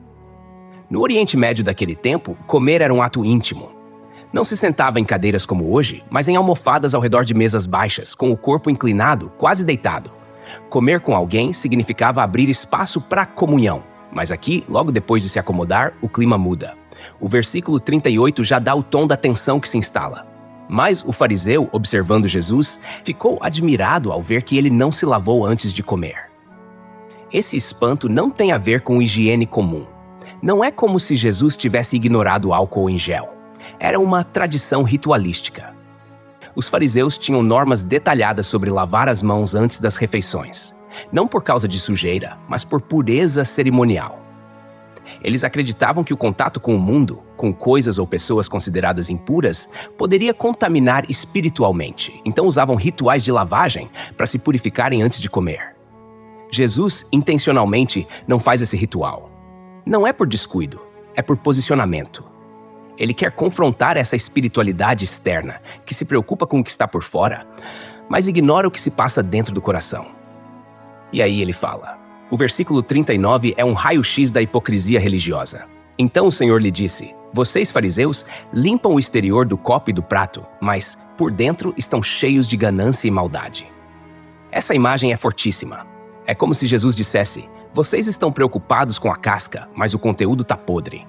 No Oriente Médio daquele tempo, comer era um ato íntimo. Não se sentava em cadeiras como hoje, mas em almofadas ao redor de mesas baixas, com o corpo inclinado, quase deitado. Comer com alguém significava abrir espaço para comunhão, mas aqui, logo depois de se acomodar, o clima muda. O versículo 38 já dá o tom da tensão que se instala. Mas o fariseu, observando Jesus, ficou admirado ao ver que ele não se lavou antes de comer. Esse espanto não tem a ver com higiene comum. Não é como se Jesus tivesse ignorado o álcool em gel. Era uma tradição ritualística. Os fariseus tinham normas detalhadas sobre lavar as mãos antes das refeições. Não por causa de sujeira, mas por pureza cerimonial. Eles acreditavam que o contato com o mundo, com coisas ou pessoas consideradas impuras, poderia contaminar espiritualmente. Então usavam rituais de lavagem para se purificarem antes de comer. Jesus, intencionalmente, não faz esse ritual. Não é por descuido, é por posicionamento. Ele quer confrontar essa espiritualidade externa, que se preocupa com o que está por fora, mas ignora o que se passa dentro do coração. E aí ele fala. O versículo 39 é um raio-x da hipocrisia religiosa. Então o Senhor lhe disse: Vocês, fariseus, limpam o exterior do copo e do prato, mas por dentro estão cheios de ganância e maldade. Essa imagem é fortíssima. É como se Jesus dissesse: Vocês estão preocupados com a casca, mas o conteúdo está podre.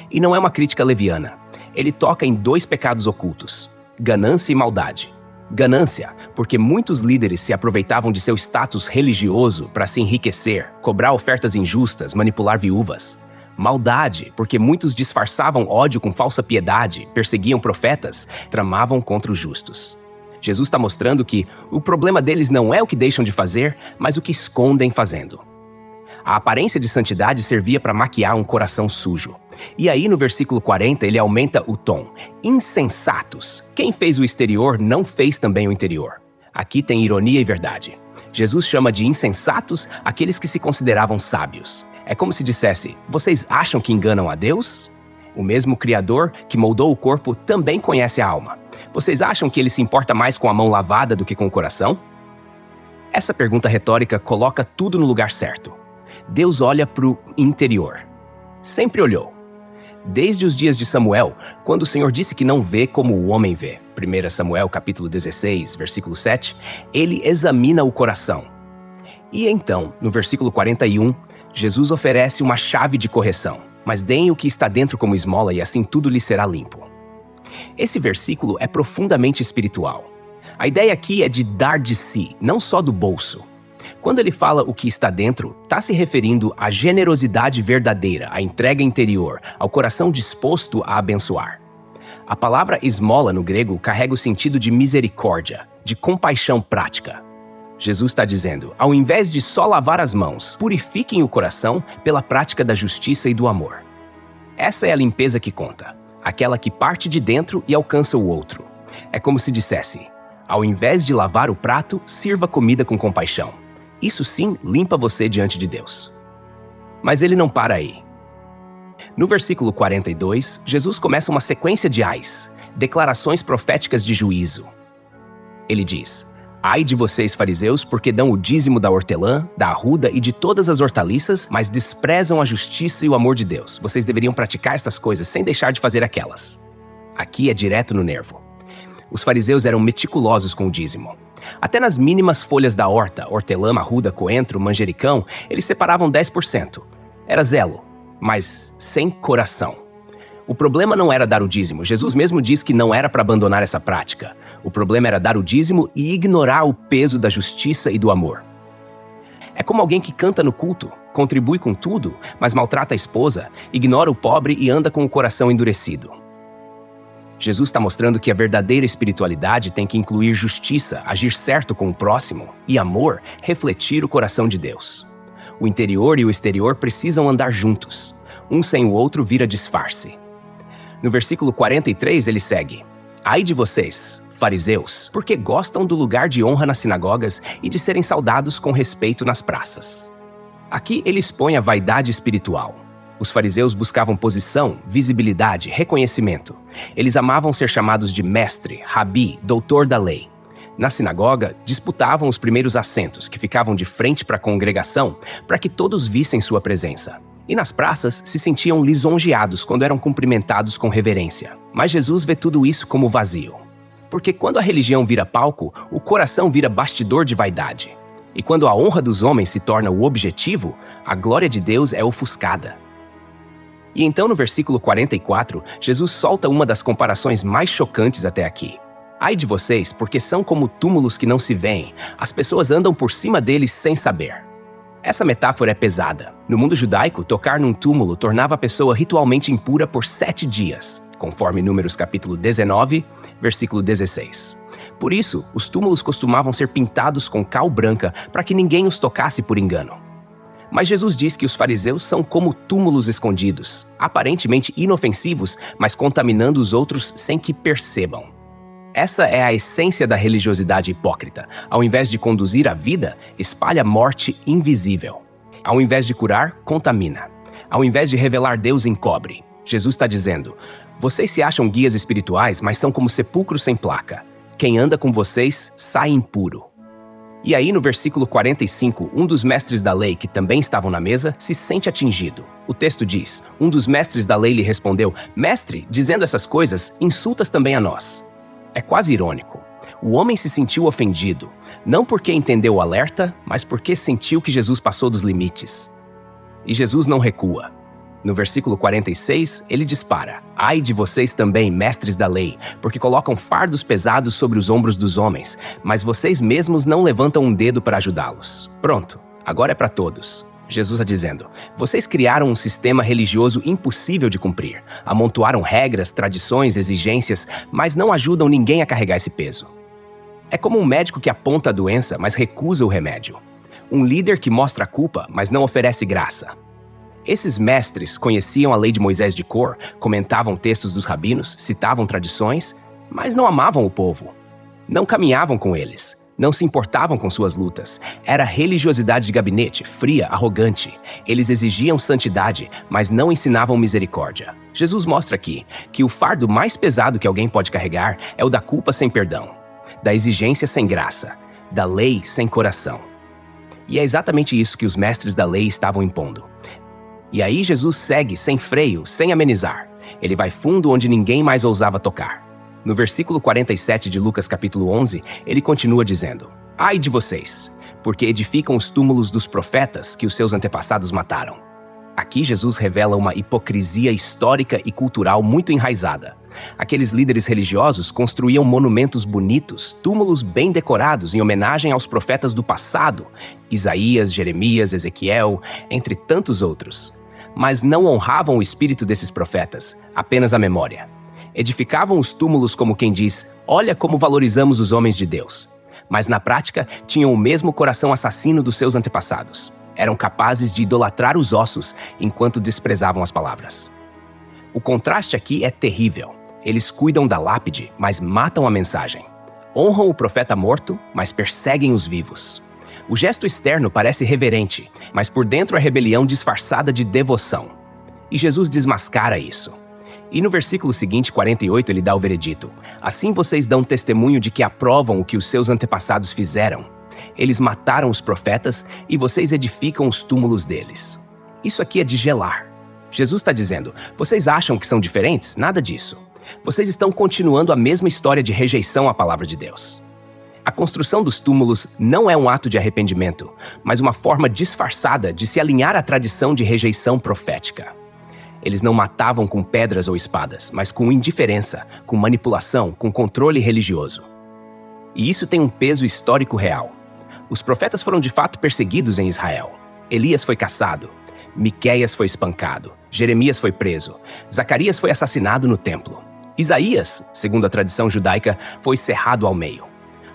E não é uma crítica leviana. Ele toca em dois pecados ocultos: ganância e maldade. Ganância, porque muitos líderes se aproveitavam de seu status religioso para se enriquecer, cobrar ofertas injustas, manipular viúvas. Maldade, porque muitos disfarçavam ódio com falsa piedade, perseguiam profetas, tramavam contra os justos. Jesus está mostrando que o problema deles não é o que deixam de fazer, mas o que escondem fazendo. A aparência de santidade servia para maquiar um coração sujo. E aí, no versículo 40, ele aumenta o tom. Insensatos! Quem fez o exterior não fez também o interior. Aqui tem ironia e verdade. Jesus chama de insensatos aqueles que se consideravam sábios. É como se dissesse: Vocês acham que enganam a Deus? O mesmo Criador que moldou o corpo também conhece a alma. Vocês acham que ele se importa mais com a mão lavada do que com o coração? Essa pergunta retórica coloca tudo no lugar certo. Deus olha para o interior. Sempre olhou. Desde os dias de Samuel, quando o Senhor disse que não vê como o homem vê. 1 Samuel capítulo 16, versículo 7, ele examina o coração. E então, no versículo 41, Jesus oferece uma chave de correção. Mas deem o que está dentro como esmola e assim tudo lhe será limpo. Esse versículo é profundamente espiritual. A ideia aqui é de dar de si, não só do bolso. Quando ele fala o que está dentro, está se referindo à generosidade verdadeira, à entrega interior, ao coração disposto a abençoar. A palavra esmola no grego carrega o sentido de misericórdia, de compaixão prática. Jesus está dizendo: ao invés de só lavar as mãos, purifiquem o coração pela prática da justiça e do amor. Essa é a limpeza que conta, aquela que parte de dentro e alcança o outro. É como se dissesse: ao invés de lavar o prato, sirva comida com compaixão. Isso sim limpa você diante de Deus. Mas ele não para aí. No versículo 42, Jesus começa uma sequência de ais, declarações proféticas de juízo. Ele diz: Ai de vocês, fariseus, porque dão o dízimo da hortelã, da arruda e de todas as hortaliças, mas desprezam a justiça e o amor de Deus. Vocês deveriam praticar essas coisas sem deixar de fazer aquelas. Aqui é direto no nervo. Os fariseus eram meticulosos com o dízimo. Até nas mínimas folhas da horta, hortelã, arruda, coentro, manjericão, eles separavam 10%. Era zelo, mas sem coração. O problema não era dar o dízimo. Jesus mesmo diz que não era para abandonar essa prática. O problema era dar o dízimo e ignorar o peso da justiça e do amor. É como alguém que canta no culto, contribui com tudo, mas maltrata a esposa, ignora o pobre e anda com o coração endurecido. Jesus está mostrando que a verdadeira espiritualidade tem que incluir justiça, agir certo com o próximo e amor, refletir o coração de Deus. O interior e o exterior precisam andar juntos. Um sem o outro vira disfarce. No versículo 43 ele segue: Ai de vocês, fariseus, porque gostam do lugar de honra nas sinagogas e de serem saudados com respeito nas praças. Aqui ele expõe a vaidade espiritual. Os fariseus buscavam posição, visibilidade, reconhecimento. Eles amavam ser chamados de mestre, rabi, doutor da lei. Na sinagoga, disputavam os primeiros assentos, que ficavam de frente para a congregação, para que todos vissem sua presença. E nas praças, se sentiam lisonjeados quando eram cumprimentados com reverência. Mas Jesus vê tudo isso como vazio. Porque quando a religião vira palco, o coração vira bastidor de vaidade. E quando a honra dos homens se torna o objetivo, a glória de Deus é ofuscada. E então no versículo 44, Jesus solta uma das comparações mais chocantes até aqui. Ai de vocês, porque são como túmulos que não se veem, as pessoas andam por cima deles sem saber. Essa metáfora é pesada. No mundo judaico, tocar num túmulo tornava a pessoa ritualmente impura por 7 dias, conforme Números capítulo 19, versículo 16. Por isso, os túmulos costumavam ser pintados com cal branca para que ninguém os tocasse por engano. Mas Jesus diz que os fariseus são como túmulos escondidos, aparentemente inofensivos, mas contaminando os outros sem que percebam. Essa é a essência da religiosidade hipócrita. Ao invés de conduzir a vida, espalha morte invisível. Ao invés de curar, contamina. Ao invés de revelar Deus, encobre. Jesus está dizendo: vocês se acham guias espirituais, mas são como sepulcros sem placa. Quem anda com vocês sai impuro. E aí, no versículo 45, um dos mestres da lei, que também estavam na mesa, se sente atingido. O texto diz: um dos mestres da lei lhe respondeu: Mestre, dizendo essas coisas, insultas também a nós. É quase irônico. O homem se sentiu ofendido, não porque entendeu o alerta, mas porque sentiu que Jesus passou dos limites. E Jesus não recua. No versículo 46, ele dispara: Ai de vocês também, mestres da lei, porque colocam fardos pesados sobre os ombros dos homens, mas vocês mesmos não levantam um dedo para ajudá-los. Pronto, agora é para todos. Jesus está dizendo: vocês criaram um sistema religioso impossível de cumprir, amontoaram regras, tradições, exigências, mas não ajudam ninguém a carregar esse peso. É como um médico que aponta a doença, mas recusa o remédio. Um líder que mostra a culpa, mas não oferece graça. Esses mestres conheciam a lei de Moisés de cor, comentavam textos dos rabinos, citavam tradições, mas não amavam o povo. Não caminhavam com eles. Não se importavam com suas lutas. Era religiosidade de gabinete, fria, arrogante. Eles exigiam santidade, mas não ensinavam misericórdia. Jesus mostra aqui que o fardo mais pesado que alguém pode carregar é o da culpa sem perdão, da exigência sem graça, da lei sem coração. E é exatamente isso que os mestres da lei estavam impondo. E aí Jesus segue sem freio, sem amenizar. Ele vai fundo onde ninguém mais ousava tocar. No versículo 47 de Lucas capítulo 11, ele continua dizendo: Ai de vocês, porque edificam os túmulos dos profetas que os seus antepassados mataram. Aqui Jesus revela uma hipocrisia histórica e cultural muito enraizada. Aqueles líderes religiosos construíam monumentos bonitos, túmulos bem decorados em homenagem aos profetas do passado, Isaías, Jeremias, Ezequiel, entre tantos outros. Mas não honravam o espírito desses profetas, apenas a memória. Edificavam os túmulos como quem diz: olha como valorizamos os homens de Deus. Mas na prática, tinham o mesmo coração assassino dos seus antepassados. Eram capazes de idolatrar os ossos enquanto desprezavam as palavras. O contraste aqui é terrível. Eles cuidam da lápide, mas matam a mensagem. Honram o profeta morto, mas perseguem os vivos. O gesto externo parece reverente, mas por dentro é rebelião disfarçada de devoção. E Jesus desmascara isso. E no versículo seguinte, 48, ele dá o veredito: assim vocês dão testemunho de que aprovam o que os seus antepassados fizeram. Eles mataram os profetas e vocês edificam os túmulos deles. Isso aqui é de gelar. Jesus está dizendo: vocês acham que são diferentes? Nada disso. Vocês estão continuando a mesma história de rejeição à palavra de Deus. A construção dos túmulos não é um ato de arrependimento, mas uma forma disfarçada de se alinhar à tradição de rejeição profética. Eles não matavam com pedras ou espadas, mas com indiferença, com manipulação, com controle religioso. E isso tem um peso histórico real. Os profetas foram de fato perseguidos em Israel. Elias foi caçado, Miqueias foi espancado, Jeremias foi preso, Zacarias foi assassinado no templo. Isaías, segundo a tradição judaica, foi cerrado ao meio.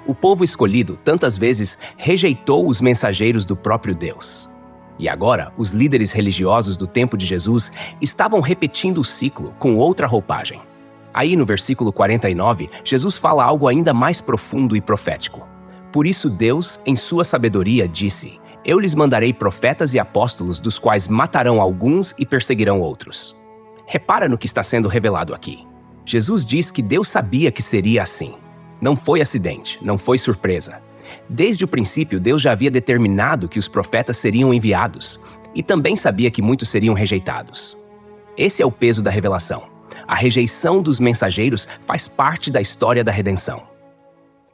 O povo escolhido tantas vezes rejeitou os mensageiros do próprio Deus. E agora, os líderes religiosos do tempo de Jesus estavam repetindo o ciclo com outra roupagem. Aí no versículo 49, Jesus fala algo ainda mais profundo e profético. Por isso Deus, em sua sabedoria, disse: Eu lhes mandarei profetas e apóstolos, dos quais matarão alguns e perseguirão outros. Repara no que está sendo revelado aqui. Jesus diz que Deus sabia que seria assim. Não foi acidente, não foi surpresa. Desde o princípio, Deus já havia determinado que os profetas seriam enviados e também sabia que muitos seriam rejeitados. Esse é o peso da revelação. A rejeição dos mensageiros faz parte da história da redenção.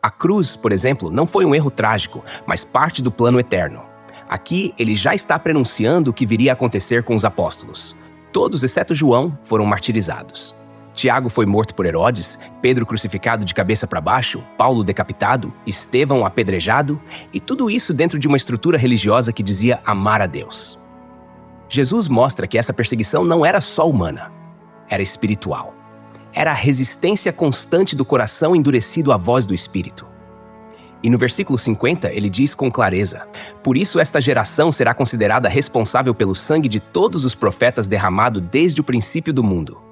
A cruz, por exemplo, não foi um erro trágico, mas parte do plano eterno. Aqui, ele já está prenunciando o que viria a acontecer com os apóstolos. Todos, exceto João, foram martirizados. Tiago foi morto por Herodes, Pedro crucificado de cabeça para baixo, Paulo decapitado, Estevão apedrejado, e tudo isso dentro de uma estrutura religiosa que dizia amar a Deus. Jesus mostra que essa perseguição não era só humana, era espiritual. Era a resistência constante do coração endurecido à voz do Espírito. E no versículo 50, ele diz com clareza: Por isso esta geração será considerada responsável pelo sangue de todos os profetas derramado desde o princípio do mundo.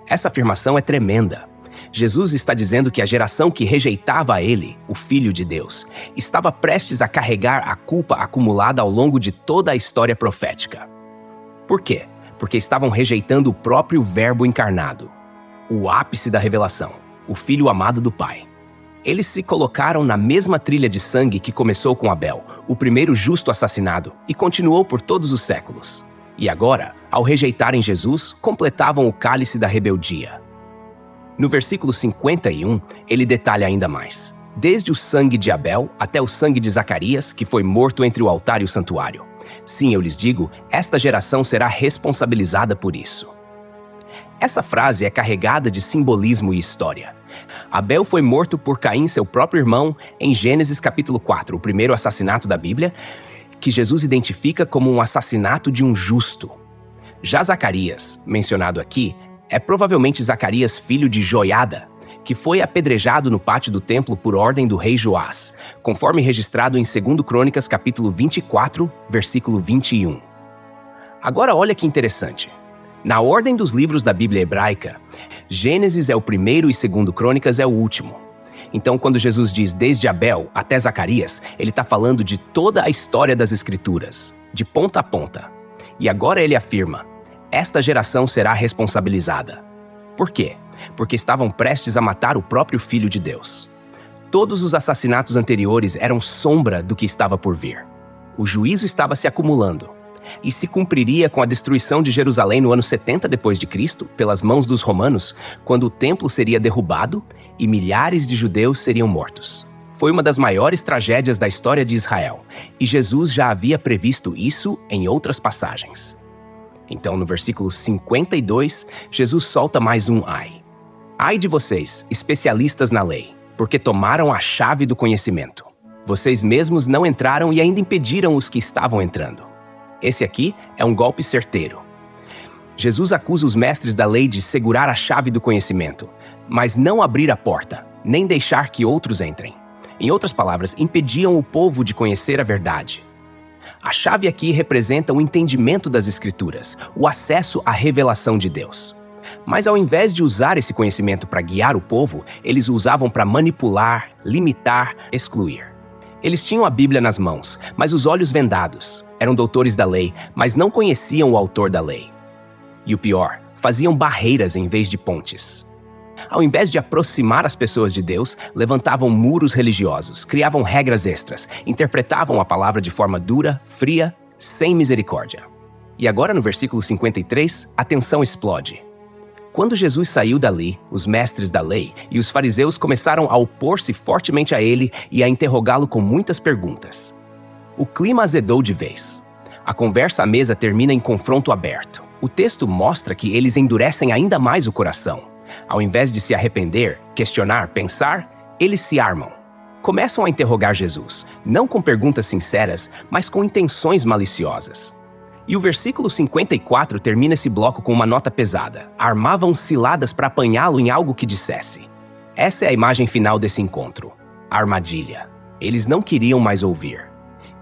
Essa afirmação é tremenda. Jesus está dizendo que a geração que rejeitava a ele, o Filho de Deus, estava prestes a carregar a culpa acumulada ao longo de toda a história profética. Por quê? Porque estavam rejeitando o próprio Verbo encarnado, o ápice da revelação, o Filho amado do Pai. Eles se colocaram na mesma trilha de sangue que começou com Abel, o primeiro justo assassinado, e continuou por todos os séculos. E agora, ao rejeitarem Jesus, completavam o cálice da rebeldia. No versículo 51, ele detalha ainda mais. Desde o sangue de Abel até o sangue de Zacarias, que foi morto entre o altar e o santuário. Sim, eu lhes digo, esta geração será responsabilizada por isso. Essa frase é carregada de simbolismo e história. Abel foi morto por Caim, seu próprio irmão, em Gênesis capítulo 4, o primeiro assassinato da Bíblia, que Jesus identifica como um assassinato de um justo. Já Zacarias, mencionado aqui, é provavelmente Zacarias, filho de Joiada, que foi apedrejado no pátio do templo por ordem do rei Joás, conforme registrado em 2 Crônicas capítulo 24, versículo 21. Agora olha que interessante. Na ordem dos livros da Bíblia hebraica, Gênesis é o primeiro e 2 Crônicas é o último. Então, quando Jesus diz desde Abel até Zacarias, ele está falando de toda a história das Escrituras, de ponta a ponta. E agora ele afirma: esta geração será responsabilizada. Por quê? Porque estavam prestes a matar o próprio Filho de Deus. Todos os assassinatos anteriores eram sombra do que estava por vir. O juízo estava se acumulando e se cumpriria com a destruição de Jerusalém no ano 70 d.C., pelas mãos dos romanos, quando o templo seria derrubado e milhares de judeus seriam mortos. Foi uma das maiores tragédias da história de Israel, e Jesus já havia previsto isso em outras passagens. Então, no versículo 52, Jesus solta mais um ai. Ai de vocês, especialistas na lei, porque tomaram a chave do conhecimento. Vocês mesmos não entraram e ainda impediram os que estavam entrando. Esse aqui é um golpe certeiro. Jesus acusa os mestres da lei de segurar a chave do conhecimento, mas não abrir a porta, nem deixar que outros entrem. Em outras palavras, impediam o povo de conhecer a verdade. A chave aqui representa o entendimento das Escrituras, o acesso à revelação de Deus. Mas ao invés de usar esse conhecimento para guiar o povo, eles o usavam para manipular, limitar, excluir. Eles tinham a Bíblia nas mãos, mas os olhos vendados. Eram doutores da lei, mas não conheciam o autor da lei. E o pior, faziam barreiras em vez de pontes. Ao invés de aproximar as pessoas de Deus, levantavam muros religiosos, criavam regras extras, interpretavam a palavra de forma dura, fria, sem misericórdia. E agora no versículo 53, a tensão explode. Quando Jesus saiu dali, os mestres da lei e os fariseus começaram a opor-se fortemente a ele e a interrogá-lo com muitas perguntas. O clima azedou de vez. A conversa à mesa termina em confronto aberto. O texto mostra que eles endurecem ainda mais o coração. Ao invés de se arrepender, questionar, pensar, eles se armam. Começam a interrogar Jesus, não com perguntas sinceras, mas com intenções maliciosas. E o versículo 54 termina esse bloco com uma nota pesada. Armavam ciladas para apanhá-lo em algo que dissesse. Essa é a imagem final desse encontro. A armadilha. Eles não queriam mais ouvir.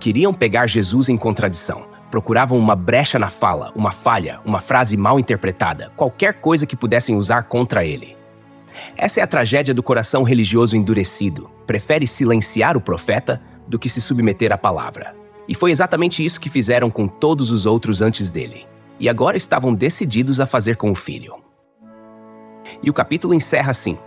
Queriam pegar Jesus em contradição. Procuravam uma brecha na fala, uma falha, uma frase mal interpretada, qualquer coisa que pudessem usar contra ele. Essa é a tragédia do coração religioso endurecido. Prefere silenciar o profeta do que se submeter à palavra. E foi exatamente isso que fizeram com todos os outros antes dele. E agora estavam decididos a fazer com o filho. E o capítulo encerra assim,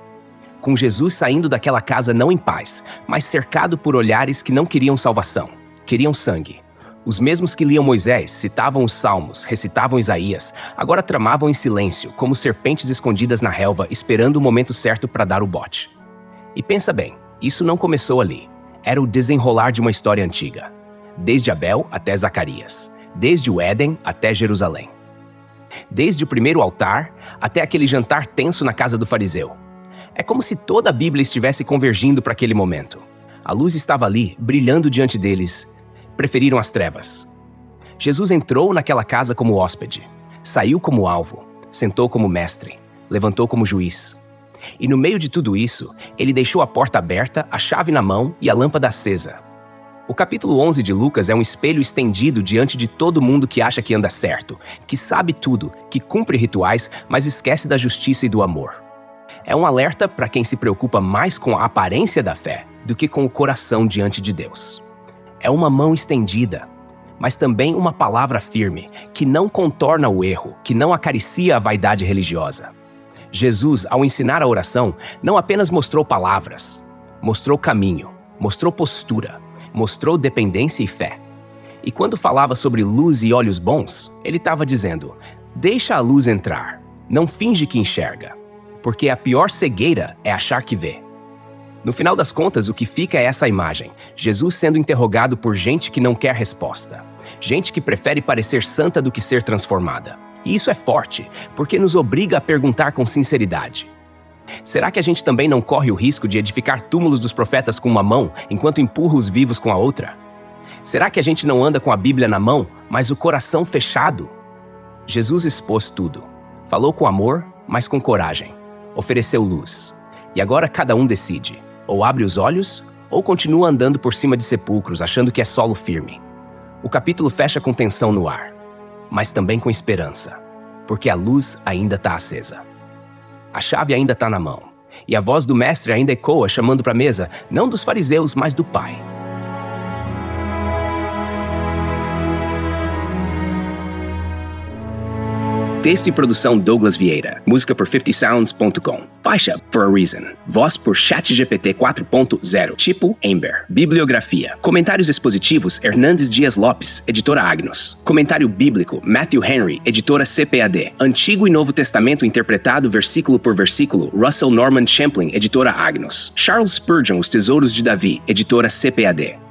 com Jesus saindo daquela casa não em paz, mas cercado por olhares que não queriam salvação, queriam sangue. Os mesmos que liam Moisés, citavam os Salmos, recitavam Isaías, agora tramavam em silêncio, como serpentes escondidas na relva, esperando o momento certo para dar o bote. E pensa bem, isso não começou ali. Era o desenrolar de uma história antiga. Desde Abel até Zacarias. Desde o Éden até Jerusalém. Desde o primeiro altar até aquele jantar tenso na casa do fariseu. É como se toda a Bíblia estivesse convergindo para aquele momento. A luz estava ali, brilhando diante deles. Preferiram as trevas. Jesus entrou naquela casa como hóspede. Saiu como alvo. Sentou como mestre. Levantou como juiz. E no meio de tudo isso, ele deixou a porta aberta, a chave na mão e a lâmpada acesa. O capítulo 11 de Lucas é um espelho estendido diante de todo mundo que acha que anda certo, que sabe tudo, que cumpre rituais, mas esquece da justiça e do amor. É um alerta para quem se preocupa mais com a aparência da fé do que com o coração diante de Deus. É uma mão estendida, mas também uma palavra firme, que não contorna o erro, que não acaricia a vaidade religiosa. Jesus, ao ensinar a oração, não apenas mostrou palavras, mostrou caminho, mostrou postura, mostrou dependência e fé. E quando falava sobre luz e olhos bons, ele estava dizendo, deixa a luz entrar, não finge que enxerga, porque a pior cegueira é achar que vê. No final das contas, o que fica é essa imagem, Jesus sendo interrogado por gente que não quer resposta, gente que prefere parecer santa do que ser transformada. E isso é forte, porque nos obriga a perguntar com sinceridade. Será que a gente também não corre o risco de edificar túmulos dos profetas com uma mão, enquanto empurra os vivos com a outra? Será que a gente não anda com a Bíblia na mão, mas o coração fechado? Jesus expôs tudo. Falou com amor, mas com coragem. Ofereceu luz. E agora cada um decide. Ou abre os olhos, ou continua andando por cima de sepulcros, achando que é solo firme. O capítulo fecha com tensão no ar, mas também com esperança, porque a luz ainda está acesa. A chave ainda está na mão, e a voz do mestre ainda ecoa chamando para a mesa, não dos fariseus, mas do Pai. Texto e produção Douglas Vieira. Música por 50sounds.com. Faixa For a Reason. Voz por ChatGPT 4.0. Tipo Ember. Bibliografia. Comentários expositivos Hernandes Dias Lopes, editora Agnos. Comentário bíblico Matthew Henry, editora CPAD. Antigo e Novo Testamento interpretado versículo por versículo Russell Norman Champlin, editora Agnos. Charles Spurgeon, Os Tesouros de Davi, editora CPAD.